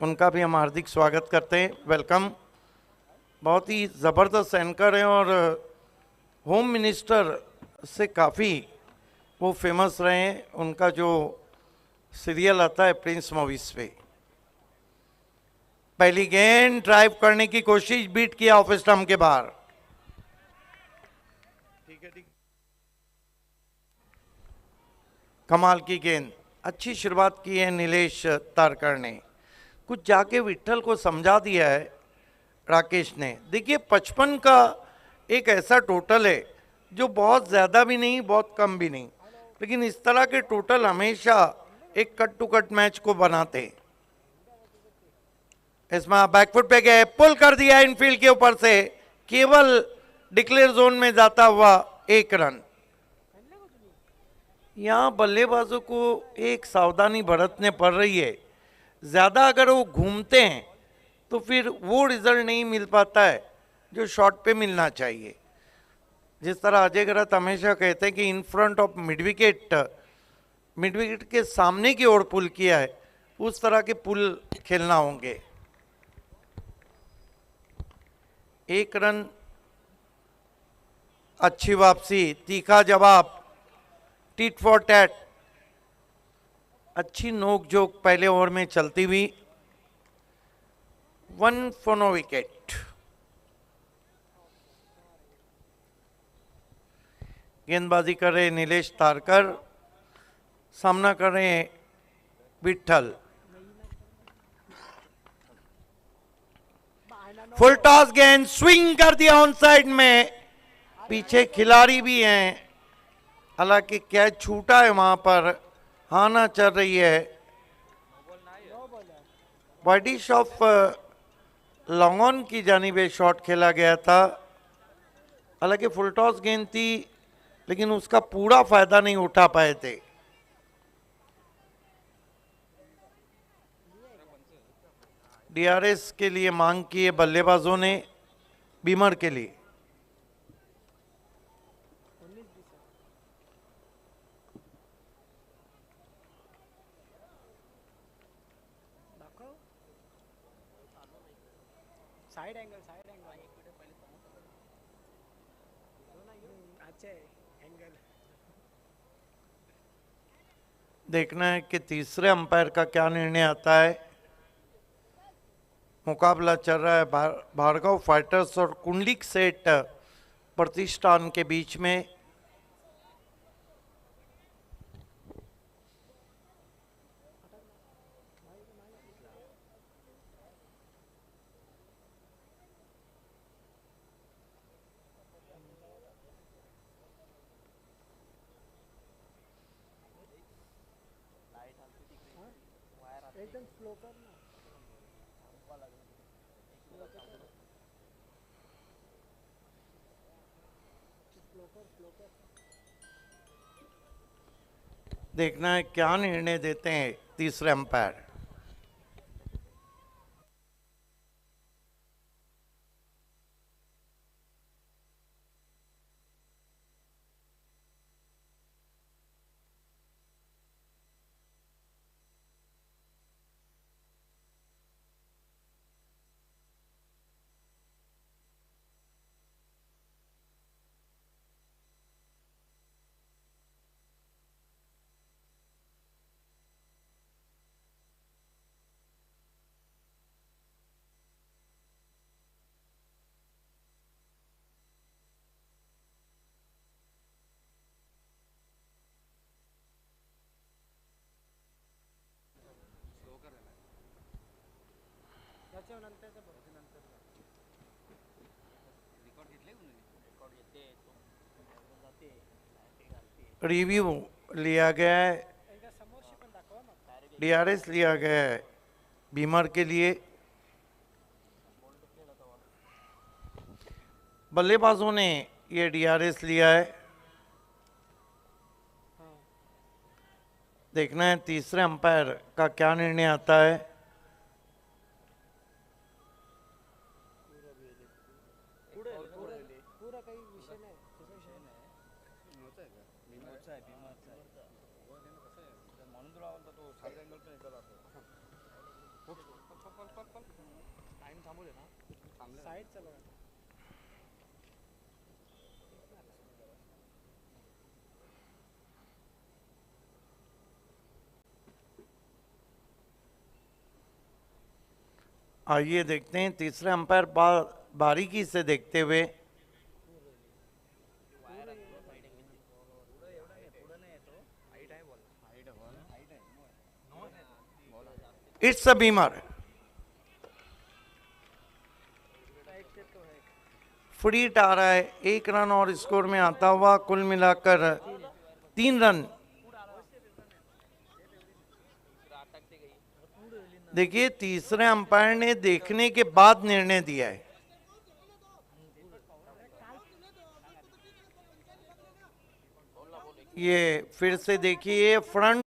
उनका भी हम हार्दिक स्वागत करते हैं. वेलकम. बहुत ही ज़बरदस्त एंकर हैं और होम मिनिस्टर से काफ़ी वो फेमस रहे हैं, उनका जो सीरियल आता है प्रिंस मूवीज पे। पहली गेंद ड्राइव करने की कोशिश, बीट किया ऑफ स्टंप के बाहर। ठीक है, ठीक। कमाल की गेंद, अच्छी शुरुआत की है नीलेश तारकर ने। कुछ जाके विट्ठल को समझा दिया है राकेश ने। देखिए 55 का एक ऐसा टोटल है जो बहुत ज्यादा भी नहीं बहुत कम भी नहीं, लेकिन इस तरह के टोटल हमेशा एक कट टू कट मैच को बनाते हैं। इसमें बैकफुट पे गए, पुल कर दिया इनफील्ड के ऊपर से, केवल डिक्लेयर जोन में जाता हुआ 1 रन। यहां बल्लेबाजों को एक सावधानी बरतने पड़ रही है। ज्यादा अगर वो घूमते हैं तो फिर वो रिजल्ट नहीं मिल पाता है जो शॉट पे मिलना चाहिए। जिस तरह अजय गरत हमेशा कहते हैं कि in front of mid wicket के सामने की ओर पुल किया है, उस तरह के पुल खेलना होंगे। 1 रन, अच्छी वापसी, तीखा जवाब, टिट फॉर टैट, अच्छी नोक जोक पहले ओवर में चलती हुई। 1 फॉर नो विकेट। गेंदबाजी कर रहे नीलेश तारकर, सामना कर रहे हैं विट्ठल। फुल टॉस गेंद, स्विंग कर दिया ऑन साइड में। पीछे खिलाड़ी भी हैं, हालांकि कैच छूटा है वहां पर, हाना चल रही है। वाइडिश ऑफ लॉन्ग ऑन की जानिब शॉट खेला गया था। हालांकि फुल टॉस गेंद थी, लेकिन उसका पूरा फायदा नहीं उठा पाए थे। डीआरएस के लिए मांग की है बल्लेबाजों ने, बीमर के लिए। साइड एंगल अच्छे एंगल। देखना है कि तीसरे अंपायर का क्या निर्णय आता है। मुकाबला चल रहा है भार्गव फाइटर्स और कुंडलिक सेठ प्रतिष्ठान के बीच में। एकदम स्लो करना। देखना है क्या निर्णय देते हैं तीसरे अंपायर। रिव्यू लिया गया है, डीआरएस लिया गया है बीमर के लिए। बल्लेबाजों ने ये डीआरएस लिया है। देखना है तीसरे अंपायर का क्या निर्णय आता है। साइड चला आइए देखते हैं तीसरे अंपायर बारीकी से देखते हुए। It's a beamer. Free hit आ रहा है, 1 रन और स्कोर में आता हुआ, कुल मिलाकर 3 रन। देखिए तीसरे अंपायर ने देखने के बाद निर्णय दिया है। ये फिर से देखिए फ्रंट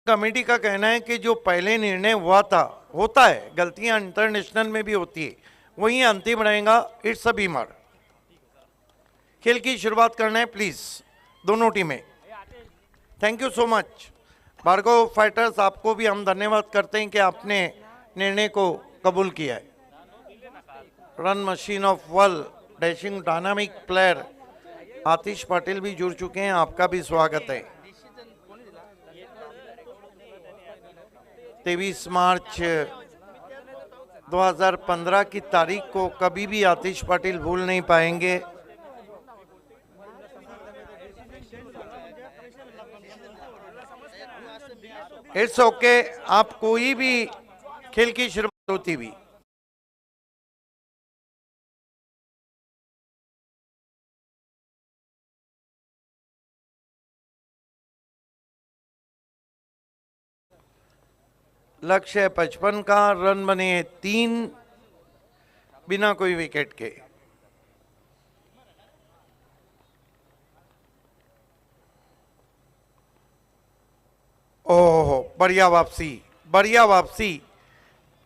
कमेटी का कहना है कि जो पहले निर्णय हुआ था, होता है, गलतियां इंटरनेशनल में भी होती है, वही अंतिम रहेगा। It's a beamer. खेल की शुरुआत करना है प्लीज दोनों टीमें। Thank you so much. Bhargav Fighters, आपको भी हम धन्यवाद करते हैं कि आपने निर्णय को कबूल किया है। Run machine of world dashing dynamic player Atish Patil भी जुड़ चुके हैं, आपका भी स्वागत है। 23 मार्च 2015 की तारीख को कभी भी आतिश पाटिल भूल नहीं पाएंगे। इट्स ओके, आप कोई भी खेल की शुरुआत होती भी। लक्ष्य है 55 का, रन बने हैं 3 बिना कोई विकेट के। ओहो, बढ़िया वापसी, बढ़िया वापसी,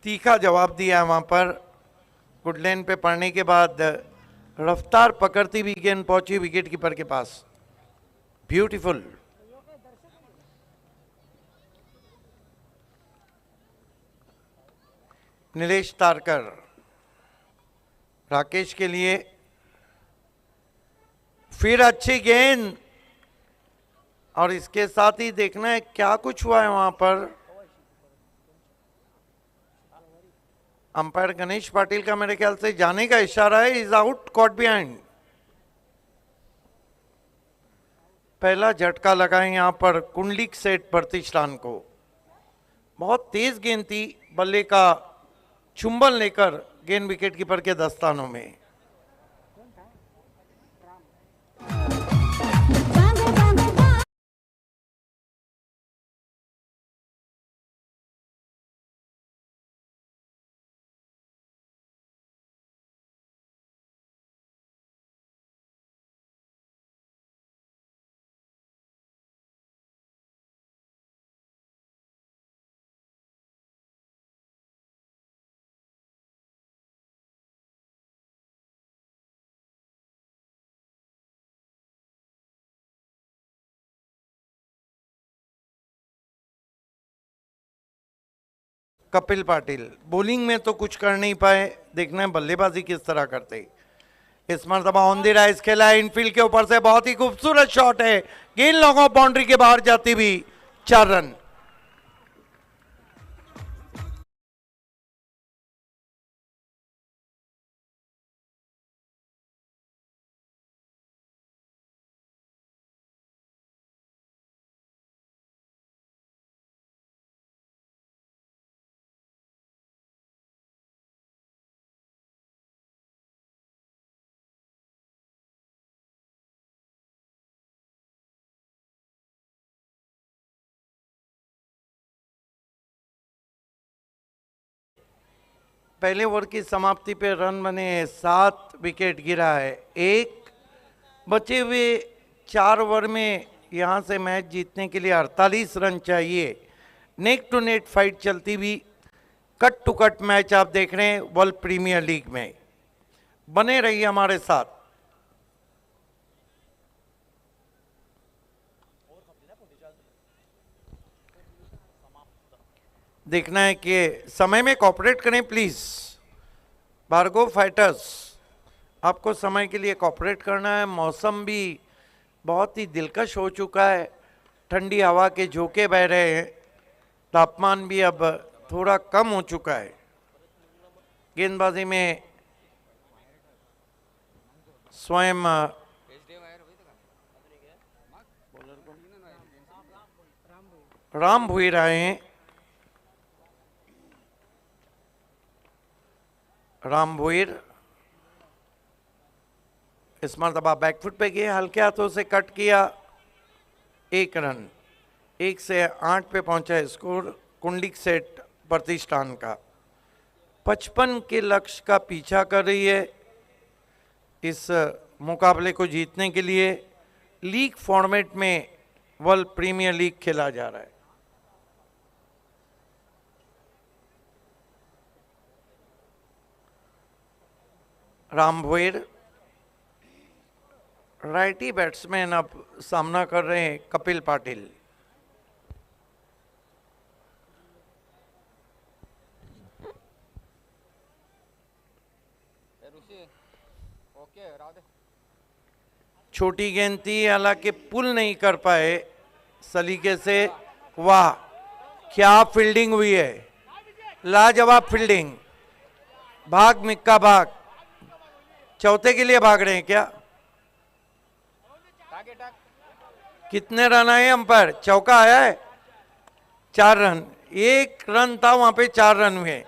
तीखा जवाब दिया वहां पर। गुडलैंड पे पड़ने के बाद रफ्तार पकड़ती हुई गेंद पहुंची विकेट कीपर के पास। ब्यूटीफुल। नीलेश तारकर राकेश के लिए, फिर अच्छी गेंद, और इसके साथ ही देखना है क्या कुछ हुआ है वहां पर। अंपायर गणेश पाटिल का मेरे ख्याल से जाने का इशारा है। Is out, caught behind. पहला झटका लगा है यहां पर कुंडलिक सेठ प्रतिष्ठान को। बहुत तेज गेंद थी, बल्ले का चुंबन लेकर गेंद विकेट कीपर के दस्तानों में। कपिल पाटिल बॉलिंग में तो कुछ कर नहीं पाए, देखना है बल्लेबाजी किस तरह करते। इस मरतबा ऑन द राइज खेला है, इनफील्ड के ऊपर से बहुत ही खूबसूरत शॉट है, गेंद लॉन्ग बाउंड्री के बाहर जाती हुई 4 रन। पहले ओवर की समाप्ति पे रन बने 7, विकेट गिरा है 1। बचे हुए 4 ओवर में यहां से मैच जीतने के लिए 48 रन चाहिए। नेक टू नेट फाइट चलती हुई, कट टू कट मैच आप देख रहे हैं वर्ल्ड प्रीमियर लीग में। बने रहिए हमारे साथ। देखना है कि समय में कॉपरेट करें प्लीज। भार्गव फाइटर्स, आपको समय के लिए कॉपरेट करना है। मौसम भी बहुत ही दिलकश हो चुका है, ठंडी हवा के झोंके बह रहे हैं, तापमान भी अब थोड़ा कम हो चुका है। गेंदबाजी में स्वयं राम भुई रहे हैं। राम भोईर इस मरतबा बैकफुट पे गए, हल्के हाथों से कट किया, 1 रन। 1 से 8 पे पहुंचा स्कोर कुंडलिक सेठ प्रतिष्ठान का। 55 के लक्ष्य का पीछा कर रही है इस मुकाबले को जीतने के लिए। लीग फॉर्मेट में वर्ल्ड प्रीमियर लीग खेला जा रहा है। राम भोईर राइटी बैट्समैन अब सामना कर रहे हैं कपिल पाटिल। छोटी गेंद थी, हालांकि पुल नहीं कर पाए सलीके से। वाह क्या फील्डिंग हुई है, लाजवाब फील्डिंग। भाग मिक्का भाग, चौथे के लिए भाग रहे हैं क्या? कितने रन आए अंपायर? चौका आया है, 4 रन। 1 रन था वहां पे, 4 रन हुए।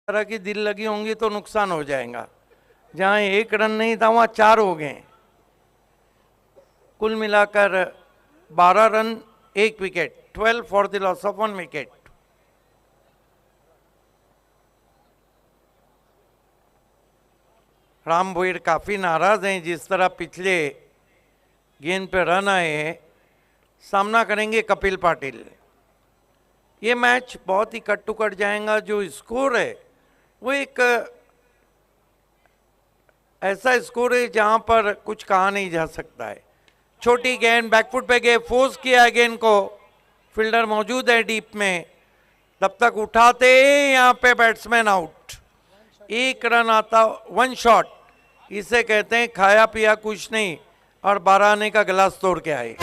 तरह की दिल लगी होंगी तो नुकसान हो जाएगा। जहां 1 रन नहीं था वहां 4 हो गए। कुल मिलाकर 12 run, 1 wicket, 12 for the loss of 1 wicket. Ram Bhoir काफी नाराज हैं जिस तरह पिछले गेंद पे रन आए हैं। सामना करेंगे कपिल पाटिल। ये मैच बहुत ही कट टू कट जाएगा। जो स्कोर है वो एक ऐसा स्कोर है जहां पर कुछ कहा नहीं जा सकता है। छोटी गेंद बैकफुट पे गए, फोर्स किया गेंद को, फील्डर मौजूद है डीप में, तब तक उठाते यहाँ पे बैट्समैन आउट। 1 रन आता, 1 शॉट, इसे कहते हैं खाया पिया कुछ नहीं और 12 आने का गिलास तोड़ के आए।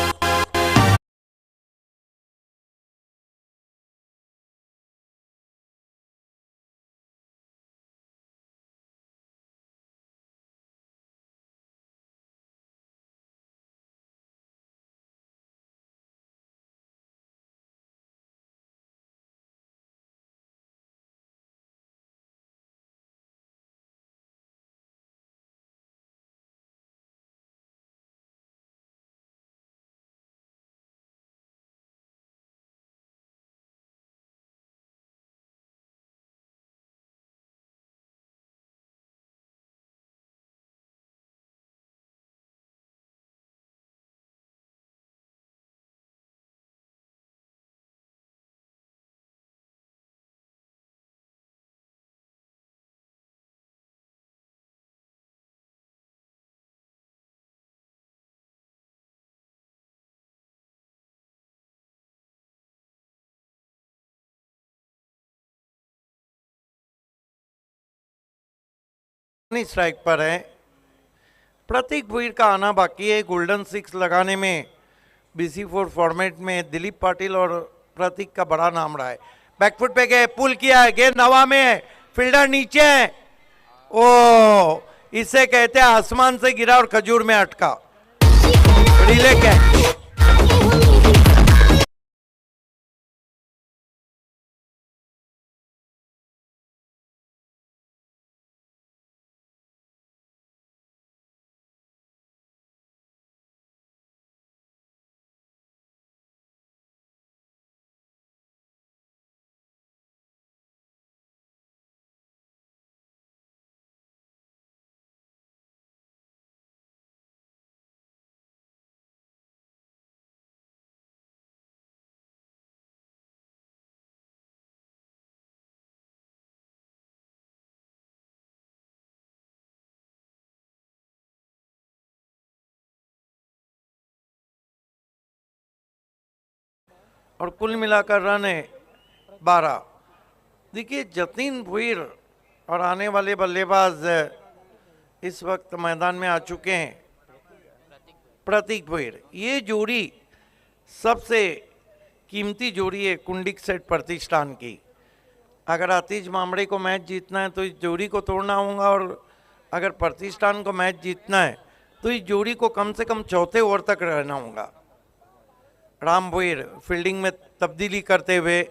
स्ट्राइक पर है। प्रतीक भोईर का आना बाकी है गोल्डन 6 लगाने में। BC4 फॉर्मेट में दिलीप पाटिल और प्रतीक का बड़ा नाम रहा है। बैकफुट पे गए, पुल किया है, गेंद हवा में है, फील्डर नीचे है। ओ, इसे कहते हैं आसमान से गिरा और खजूर में अटका। Relay catch. और कुल मिलाकर रन है 12। देखिए जतीन भोईर और आने वाले बल्लेबाज इस वक्त मैदान में आ चुके हैं। प्रतीक भोईर, ये जोड़ी सबसे कीमती जोड़ी है कुंडिक सेट प्रतिष्ठान की। अगर आतिश मामड़े को मैच जीतना है तो इस जोड़ी को तोड़ना होगा, और अगर प्रतिष्ठान को मैच जीतना है तो इस जोड़ी को कम से कम चौथे ओवर तक रहना होगा। राम भोईर फील्डिंग में तब्दीली करते हुए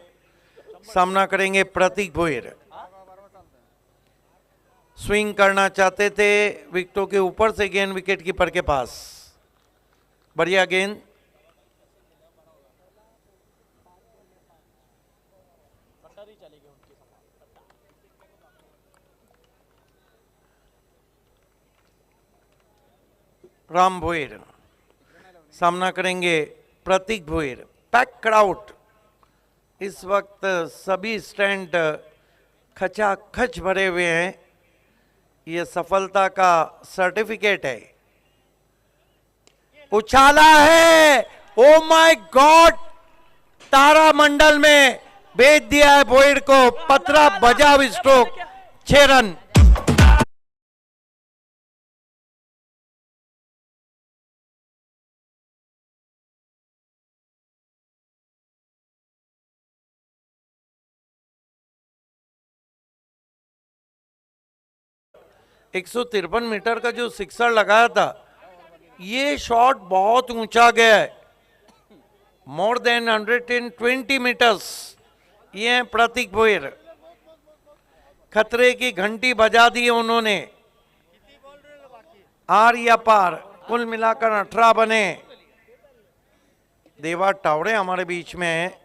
सामना करेंगे प्रतीक भोईर। स्विंग करना चाहते थे, विकेटों के ऊपर से गेंद विकेट कीपर के पास। बढ़िया गेंद। राम भोईर सामना करेंगे प्रतीक भोईर। पैक क्राउड, इस वक्त सभी स्टैंड खचाखच भरे हुए हैं। ये सफलता का सर्टिफिकेट है। उछाला है, ओ माय गॉड, तारामंडल में भेज दिया है भोईर को। 15 बजाव स्ट्रोक, 6 रन। एक 153 मीटर का जो सिक्सर लगाया था, ये शॉट बहुत ऊंचा गया है, मोर देन 120 मीटर्स। ये है प्रतीक भोईर। खतरे की घंटी बजा दी है उन्होंने। आर या पार, कुल मिलाकर 18 बने। देवा टावड़े हमारे बीच में है,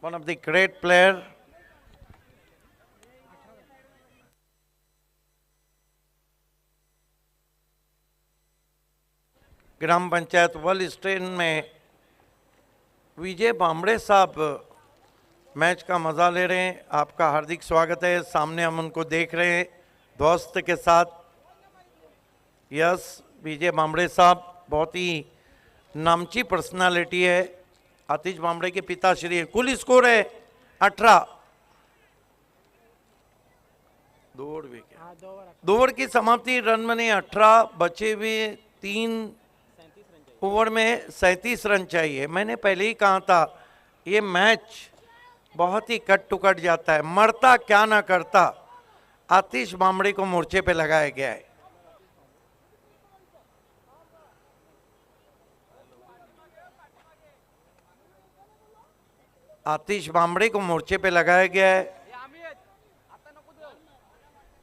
one of the great player. ग्राम पंचायत वल स्टेन में विजय बामड़े साहब मैच का मजा ले रहे हैं। आपका हार्दिक स्वागत है। सामने हम उनको देख रहे हैं दोस्त के साथ। यस, विजय बामड़े साहब बहुत ही नामची पर्सनालिटी है। आतिश बामड़े के पिताश्री। कुल स्कोर है 18। 2 ओवर भी क्या? हाँ 2 ओवर। 2 ओवर की समाप्ति, रन बने 18, बचे हुए 3 ओवर में 37 रन चाहिए। मैंने पहले ही कहा था ये मैच बहुत ही कट टू कट जाता है। मरता क्या ना करता, आतिश बामड़े को मोर्चे पे लगाया गया है। आतिश बामड़े को मोर्चे पे लगाया गया है।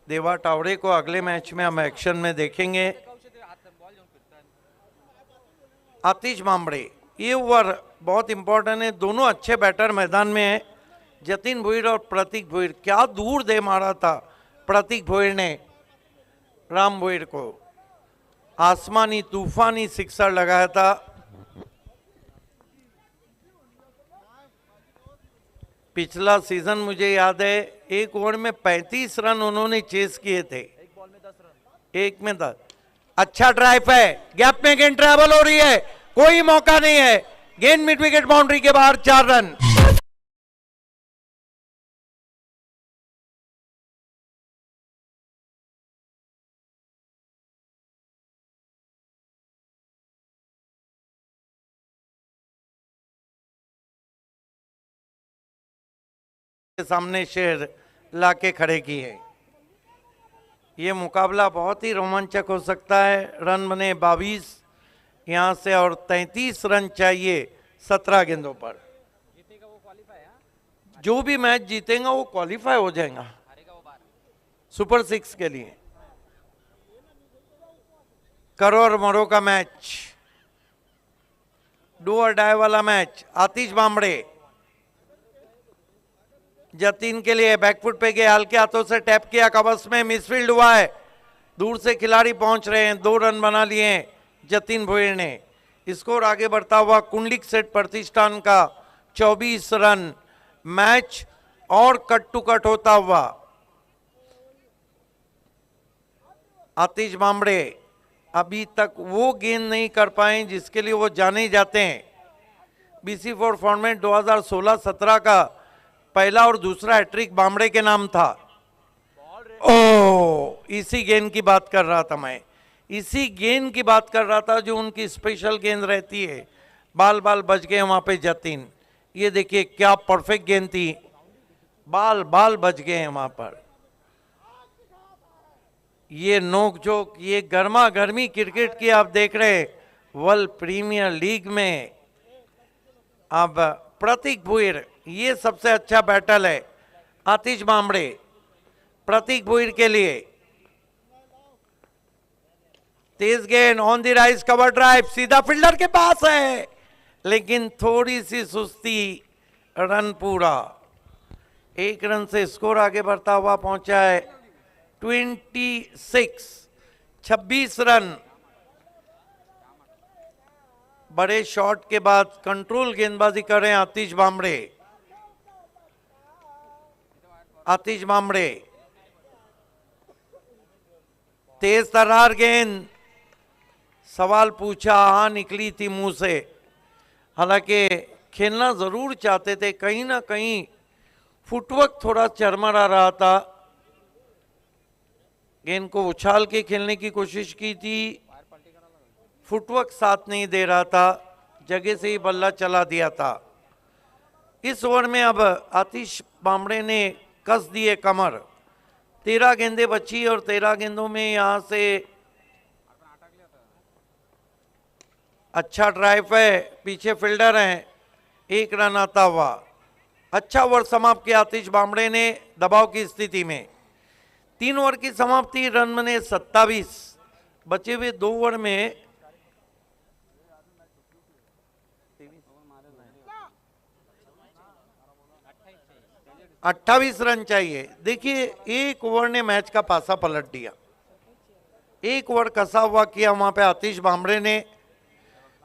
देवा टावड़े को अगले मैच में हम एक्शन में देखेंगे। आतिश बामड़े, ये ओवर बहुत इंपॉर्टेंट है। दोनों अच्छे बैटर मैदान में हैं, जतिन भोईर और प्रतीक भोईर। क्या दूर दे मारा था प्रतीक भोईर ने राम भोईर को। आसमानी तूफानी सिक्सर लगाया था। पिछला सीजन मुझे याद है, एक ओवर में 35 रन उन्होंने चेस किए थे। एक में 10। अच्छा ड्राइव है, गैप में गेंद ट्रैवल हो रही है, कोई मौका नहीं है। गेंद मिड विकेट बाउंड्री के बाहर, 4 रन। के सामने शेर लाके खड़े की है। ये मुकाबला बहुत ही रोमांचक हो सकता है। रन बने 22 यहाँ से और 33 रन चाहिए 17 गेंदों पर। जो भी मैच जीतेगा वो क्वालिफाई हो जाएगा सुपर 6 के लिए। करो मरो का मैच, डू और डाई वाला मैच। आतिश बामड़े जतीन के लिए बैकफुट पे गए, हल्के हाथों से टैप किया, कवच में मिसफील्ड हुआ है। दूर से खिलाड़ी पहुंच रहे हैं। 2 रन बना लिए हैं जतीन भोईर ने। स्कोर आगे बढ़ता हुआ कुंडलिक सेठ प्रतिष्ठान का 24 रन। मैच और कट टू कट होता हुआ। आतिश बामड़े अभी तक वो गेंद नहीं कर पाए जिसके लिए वो जाने जाते हैं। BC4 फॉर्मेट 2016-17 का पहला और दूसरा हैट्रिक बामड़े के नाम था। ओ, इसी गेंद की बात कर रहा था मैं। इसी गेंद की बात कर रहा था जो उनकी स्पेशल गेंद रहती है। बाल बाल बच गए वहां पे जतीन। ये देखिए क्या परफेक्ट गेंद थी, बाल बाल बच गए हैं वहां पर। ये नोकझोंक, ये गर्मा गर्मी क्रिकेट की आप देख रहे हैं वर्ल्ड प्रीमियर लीग में। अब प्रतीक भोईर, ये सबसे अच्छा बैटल है। आतिश बामड़े प्रतीक भोईर के लिए तेज गेंद on the rise cover drive, सीधा फील्डर के पास है, लेकिन थोड़ी सी सुस्ती, रन पूरा। 1 रन से स्कोर आगे बढ़ता हुआ पहुंचा है 26 रन। बड़े शॉट के बाद कंट्रोल गेंदबाजी कर रहे हैं आतिश बामड़े। आतिश बामड़े, तेज तर्रार गेंद, सवाल पूछा, हाँ निकली थी मुंह से। हालांकि खेलना जरूर चाहते थे, कहीं ना कहीं फुटवर्क थोड़ा चरमरा रहा था। गेंद को उछाल के खेलने की कोशिश की थी, फुटवर्क साथ नहीं दे रहा था, जगह से ही बल्ला चला दिया था। इस ओवर में अब आतिश बामड़े ने कस दिए कमर। 13 गेंदें बची और 13 गेंदों में यहां से अच्छा ड्राइव है, पीछे फील्डर हैं, 1 रन आता हुआ। अच्छा ओवर समाप्त किया आतिश बामड़े ने दबाव की स्थिति में। 3 ओवर की समाप्ति, रन बने 27। बचे हुए 2 ओवर में 28 रन चाहिए। देखिए, 1 ओवर ने मैच का पासा पलट दिया। 1 ओवर कसा हुआ किया वहां पे आतिश बामड़े ने,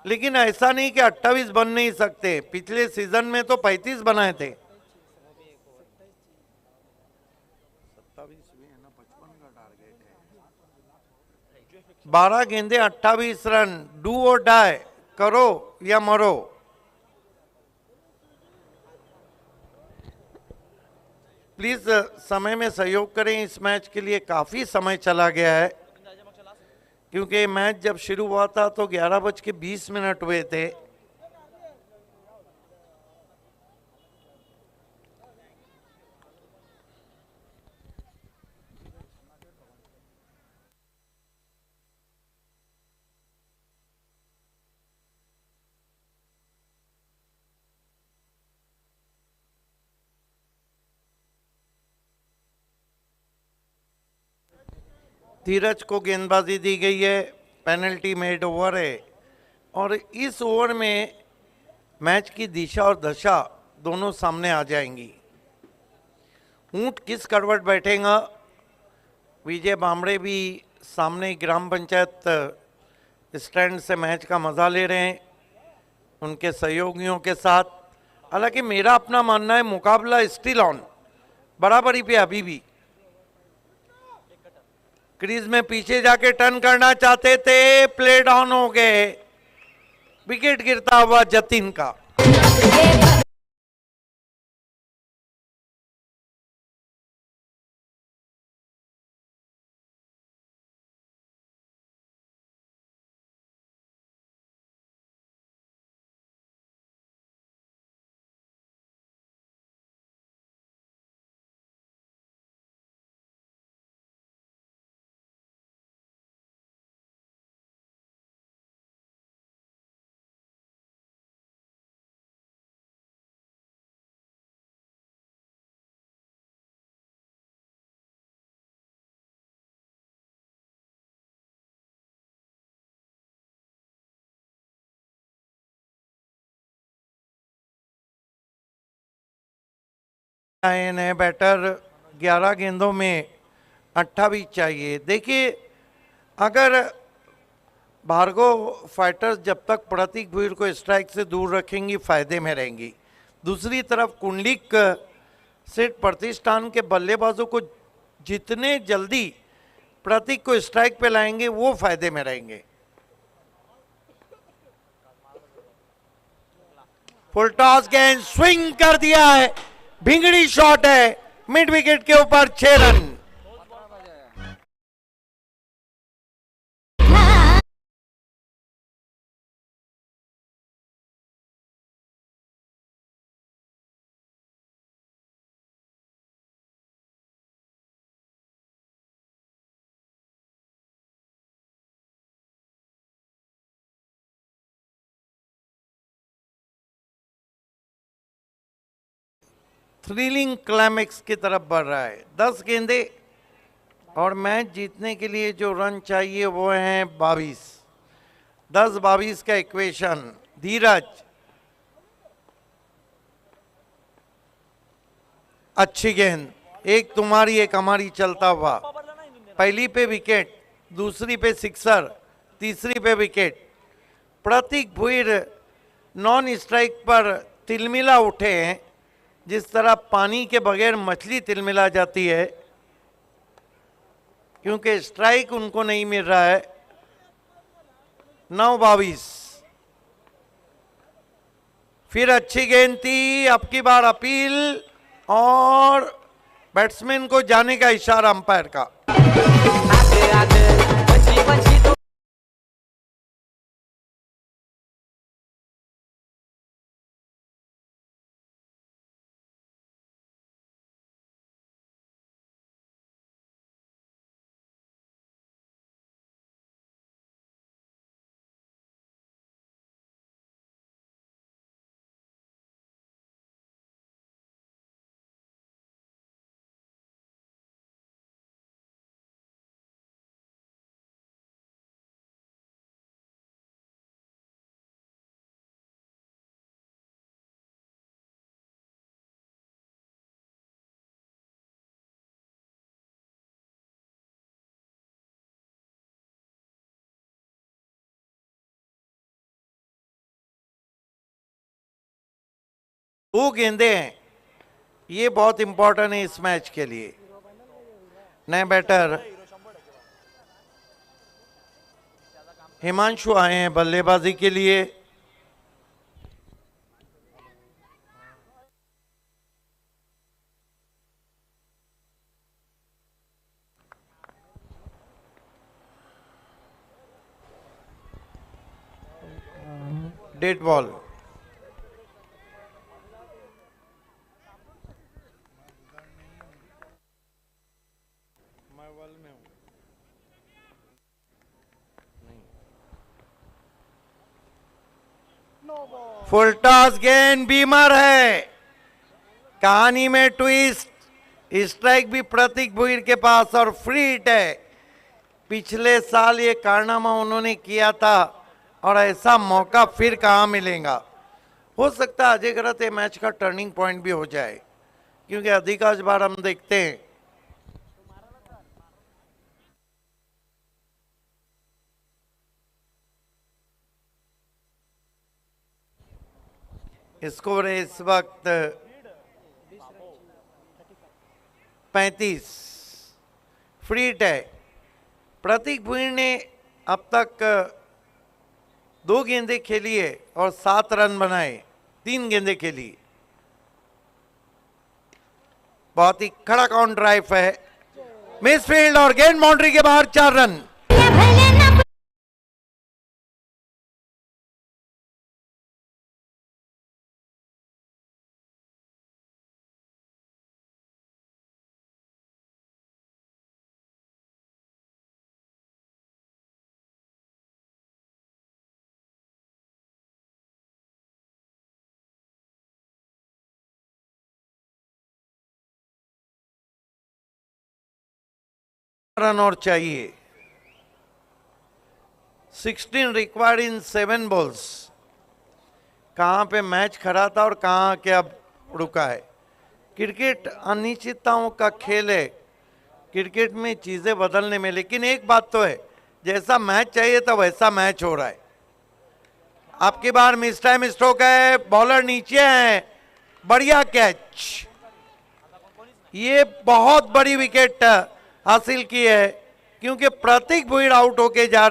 लेकिन ऐसा नहीं कि 28 बन नहीं सकते। पिछले सीजन में तो 35 बनाए थे। 12 गेंदे 28 रन, डू और डाई, करो या मरो। प्लीज समय में सहयोग करें, इस मैच के लिए काफी समय चला गया है, क्योंकि मैच जब शुरू हुआ था तो 11:20 हुए थे। धीरज को गेंदबाजी दी गई है, पेनल्टी मेड ओवर है, और इस ओवर में मैच की दिशा और दशा दोनों सामने आ जाएंगी। ऊंट किस करवट बैठेगा, विजय बामड़े भी सामने ग्राम पंचायत स्टैंड से मैच का मजा ले रहे हैं उनके सहयोगियों के साथ। हालांकि मेरा अपना मानना है मुकाबला स्टिल ऑन, बराबरी पे अभी भी। क्रीज में पीछे जाके टर्न करना चाहते थे, प्ले डाउन हो गए, विकेट गिरता हुआ जतिन का। आए नए बैटर, 11 गेंदों में 28 चाहिए। देखिए, अगर भार्गव फाइटर्स जब तक प्रतीक भुईर को स्ट्राइक से दूर रखेंगी फायदे में रहेंगी। दूसरी तरफ कुंडलिक सेठ प्रतिष्ठान के बल्लेबाजों को जितने जल्दी प्रतीक को स्ट्राइक पे लाएंगे वो फायदे में रहेंगे। फुल टॉस गेंद स्विंग कर दिया है, भिंगड़ी शॉट है, मिड विकेट के ऊपर 6 रन। थ्रिलिंग क्लाइमेक्स की तरफ बढ़ रहा है। 10 गेंदे और मैच जीतने के लिए जो रन चाहिए वो हैं 22, 10-22 का इक्वेशन। धीरज, अच्छी गेंद, एक तुम्हारी एक हमारी चलता हुआ। पहली पे विकेट, दूसरी पे सिक्सर, तीसरी पे विकेट। प्रतीक भुईर नॉन स्ट्राइक पर तिलमिला उठे हैं, जिस तरह पानी के बगैर मछली तिलमिला जाती है, क्योंकि स्ट्राइक उनको नहीं मिल रहा है। 9-22, फिर अच्छी गेंद थी, अब की बार अपील और बैट्समैन को जाने का इशारा अंपायर का। दो गेंदे हैं, ये बहुत इंपॉर्टेंट है इस मैच के लिए। नए बैटर हिमांशु आए हैं बल्लेबाजी के लिए। डेड बॉल, फुल टॉस गेंद, बीमर है। कहानी में ट्विस्ट, स्ट्राइक भी प्रतीक भुईर के पास और फ्री हिट है। पिछले साल ये कारनामा उन्होंने किया था और ऐसा मौका फिर कहाँ मिलेगा। हो सकता है अजय गरत ये मैच का टर्निंग पॉइंट भी हो जाए, क्योंकि अधिकांश बार हम देखते हैं स्कोर है इस वक्त 35, फ्री हिट है। प्रतीक भुईर ने अब तक 2 गेंदें खेली है और 7 रन बनाए, 3 गेंदें खेली। बहुत ही कड़ा काउंटर ड्राइव है, मिसफील्ड और गेंद बाउंड्री के बाहर, 4 रन। रन और चाहिए, 16 रिक्वायर्ड इन 7 बॉल्स। कहां पे मैच खड़ा था और कहां के अब रुका है। क्रिकेट अनिश्चितताओं का खेल है, क्रिकेट में चीजें बदलने में, लेकिन एक बात तो है, जैसा मैच चाहिए था वैसा मैच हो रहा है। आपकी बार मिस टाइम स्ट्रोक है, बॉलर नीचे है, बढ़िया कैच। ये बहुत बड़ी विकेट हासिल की है, क्योंकि प्रतीक भुईर आउट होके जा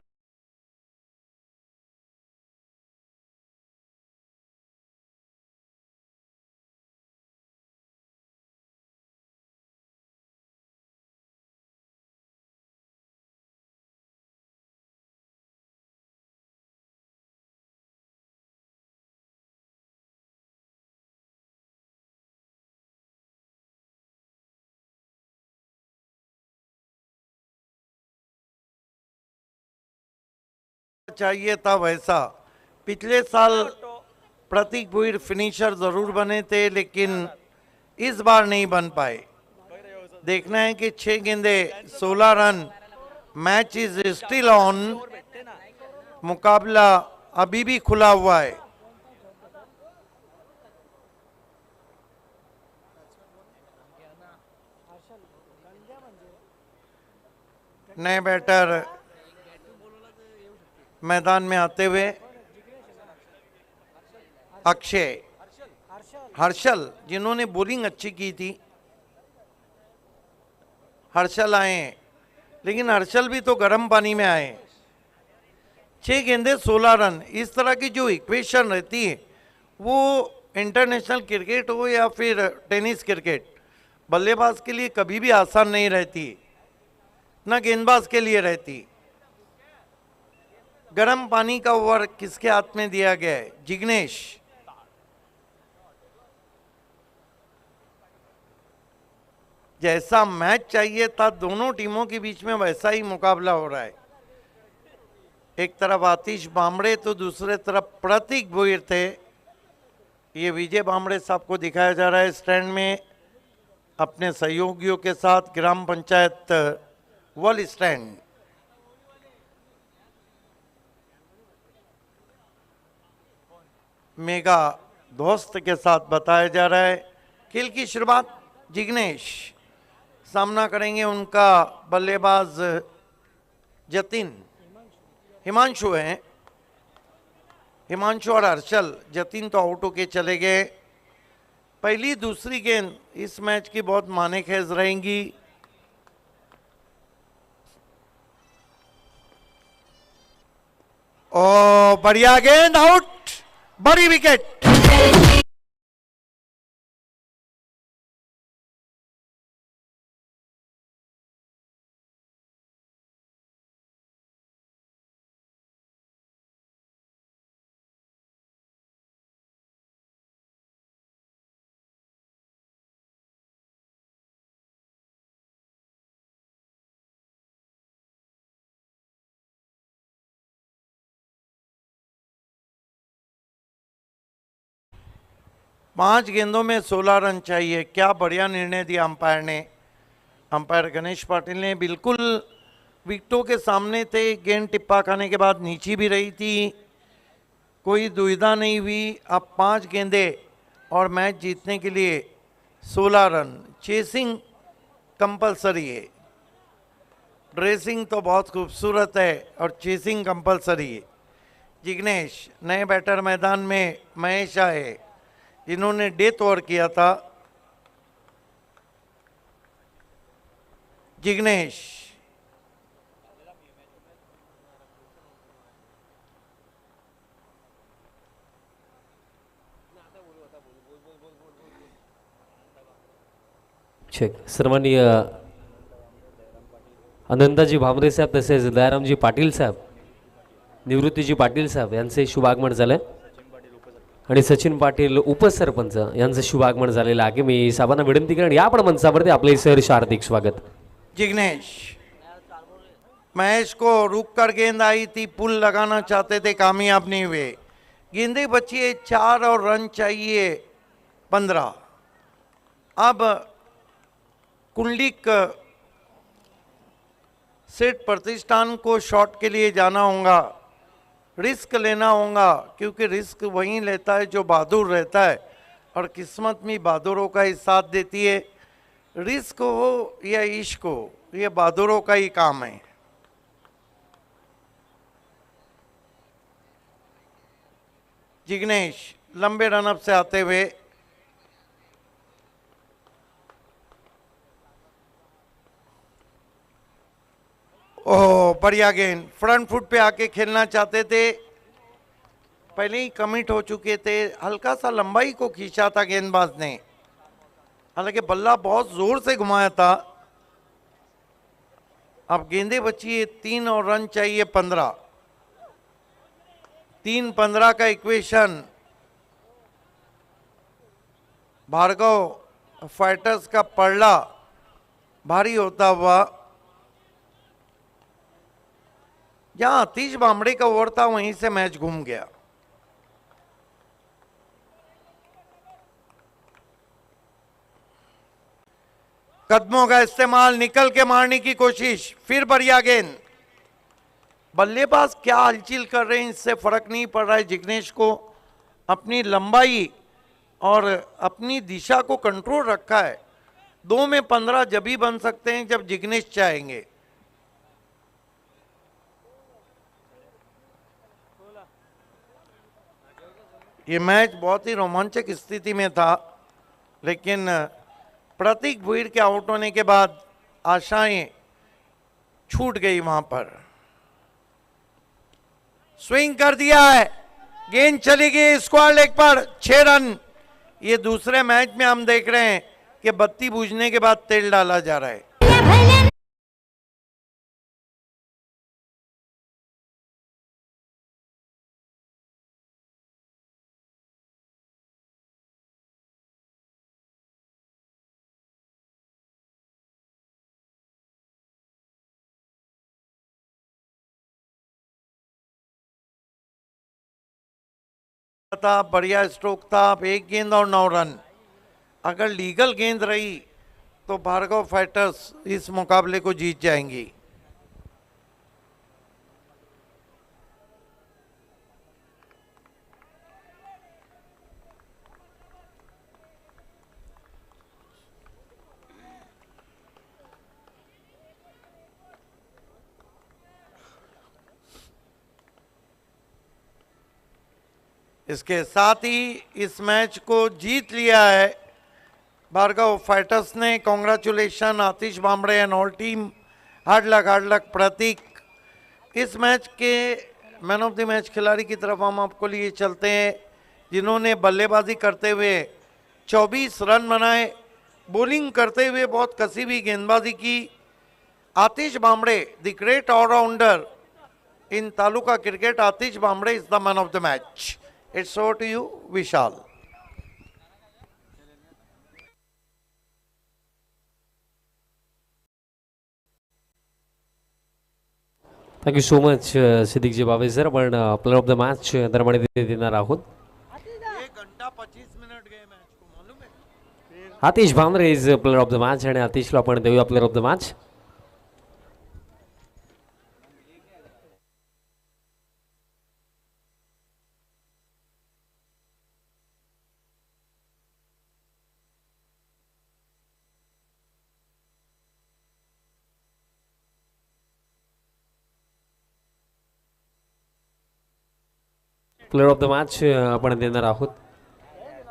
चाहिए था वैसा। पिछले साल प्रतीक भुईर फिनिशर जरूर बने थे, लेकिन इस बार नहीं बन पाए। देखना है कि 6 गेंदे 16 run, match is still on, मुकाबला अभी भी खुला हुआ है। नए बैटर मैदान में आते हुए अक्षय, हर्षल जिन्होंने बॉलिंग अच्छी की थी, हर्षल आए, लेकिन हर्षल भी तो गर्म पानी में आए। 6 गेंदे 16 रन, इस तरह की जो इक्वेशन रहती है वो इंटरनेशनल क्रिकेट हो या फिर टेनिस क्रिकेट, बल्लेबाज के लिए कभी भी आसान नहीं रहती, न गेंदबाज के लिए रहती। गर्म पानी का ओवर किसके हाथ में दिया गया है? जिग्नेश। जैसा मैच चाहिए था दोनों टीमों के बीच में, वैसा ही मुकाबला हो रहा है। एक तरफ आतिश बामड़े तो दूसरे तरफ प्रतीक भोईर थे। ये विजय बामड़े साहब को दिखाया जा रहा है स्टैंड में अपने सहयोगियों के साथ, ग्राम पंचायत वॉल स्टैंड। मेगा दोस्त के साथ बताया जा रहा है। खेल की शुरुआत जिग्नेश, सामना करेंगे उनका बल्लेबाज जतिन, हिमांशु हैं, हिमांशु और हर्षल। जतिन तो आउट होके चले गए। पहली दूसरी गेंद इस मैच की बहुत माने खेज रहेंगी। ओ बढ़िया गेंद, आउट, बड़ी विकेट। पांच गेंदों में 16 रन चाहिए। क्या बढ़िया निर्णय दिया अंपायर ने। अंपायर गणेश पाटिल ने बिल्कुल विकेटों के सामने थे। गेंद टिप्पा खाने के बाद नीचे भी रही थी, कोई दुविधा नहीं हुई। अब 5 गेंदे और मैच जीतने के लिए 16 रन। चेसिंग कंपलसरी है। ड्रेसिंग तो बहुत खूबसूरत है और चेसिंग कंपलसरी है। जिग्नेश, नए बैटर मैदान में महेश आए जिन्होंने डेथ ओवर किया था। जिग्नेश, सन्माननीय अनंताजी भामरे साहेब तसेच दयारामजी पाटील साहेब, निवृत्तीजी पाटील साहेब यांचे शुभ आगमन झालं आणि सचिन पाटील उपसरपंच यांचं शुभ आगमन झालेलं आहे। मी साहेबांना विनंती करेन या आपण मंचावरती आपले सहर्ष हार्दिक स्वागत। जिग्नेश, महेश को रुक कर गेंद आई थी, पुल लगाना चाहते थे, कामयाब नहीं हुए। गेंदे बची है 4 और रन चाहिए 15। अब कुंडलिक सेठ प्रतिष्ठान को शॉट के लिए जाना होगा, रिस्क लेना होगा, क्योंकि रिस्क वहीं लेता है जो बहादुर रहता है और किस्मत में बहादुरों का ही साथ देती है। रिस्क हो या इश्क हो, ये बहादुरों का ही काम है। जिग्नेश लंबे रनअप से आते हुए ओह बढ़िया गेंद, फ्रंट फुट पे आके खेलना चाहते थे, पहले ही कमिट हो चुके थे। हल्का सा लंबाई को खींचा था गेंदबाज ने, हालांकि बल्ला बहुत जोर से घुमाया था। अब गेंदे बची है 3 और रन चाहिए 15। 3-15 का इक्वेशन। भार्गव फाइटर्स का पड़ला भारी होता हुआ, जहां आतिश बामड़े का ओवर था वहीं से मैच घूम गया। कदमों का इस्तेमाल, निकल के मारने की कोशिश, फिर बढ़िया गेंद। बल्लेबाज क्या हलचल कर रहे हैं इससे फर्क नहीं पड़ रहा है। जिग्नेश को अपनी लंबाई और अपनी दिशा को कंट्रोल रखा है। 2 में 15 जब ही बन सकते हैं जब जिग्नेश चाहेंगे। ये मैच बहुत ही रोमांचक स्थिति में था, लेकिन प्रतीक भुईर के आउट होने के बाद आशाएं छूट गई वहां पर। स्विंग कर दिया है, गेंद चली गई स्क्वायर लेग पर, 6 रन। ये दूसरे मैच में हम देख रहे हैं कि बत्ती बुझने के बाद तेल डाला जा रहा है। था, बढ़िया स्ट्रोक था। अब 1 गेंद और 9 रन। अगर लीगल गेंद रही तो भार्गव फाइटर्स इस मुकाबले को जीत जाएंगी। इसके साथ ही इस मैच को जीत लिया है भार्गव फाइटर्स ने। Congratulation Atish Bamde and all team. Hard luck Pratik. इस मैच के मैन ऑफ द मैच खिलाड़ी की तरफ हम आपको लिए चलते हैं, जिन्होंने बल्लेबाजी करते हुए 24 रन बनाए, बॉलिंग करते हुए बहुत कसी हुई गेंदबाजी की। Atish Bamde the great allrounder in taluka cricket. Atish Bamde is the man of the match. It's over to you Vishal. Thank you so much Siddiqji Babe sir. आपण प्लेअर ऑफ द मॅच दरम्यान देणार आहोत. 1 घंटा 25 मिनट गए मैच को, मालूम है? Atish Bhamre is player of the match आणि आतिशला आपण देऊया player of the match. Player of the match आपण देणार आहोत.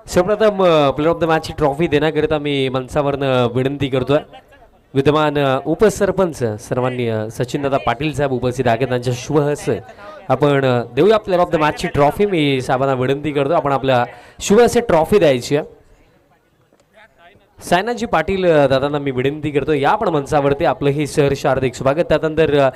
सर्वप्रथम प्लेअर ऑफ द मॅचची ट्रॉफी देण्याकरिता मी मंचावरनं विनंती करतोय. विद्यमान उपसरपंच सर्वांनी सचिनदादा पाटील साहेब उपस्थित आहेत, त्यांच्या शुभ हस्ते आपण देऊया प्लेअर ऑफ द मॅचची ट्रॉफी. मी साहेबांना विनंती करतो आपण आपल्या शुभ हस्ते ट्रॉफी द्यायची आहे. सायनाजी पाटील दादांना मी विनंती करतो या आपण मंचावरती. आपलं ही सहर्ष हार्दिक स्वागत. त्यानंतर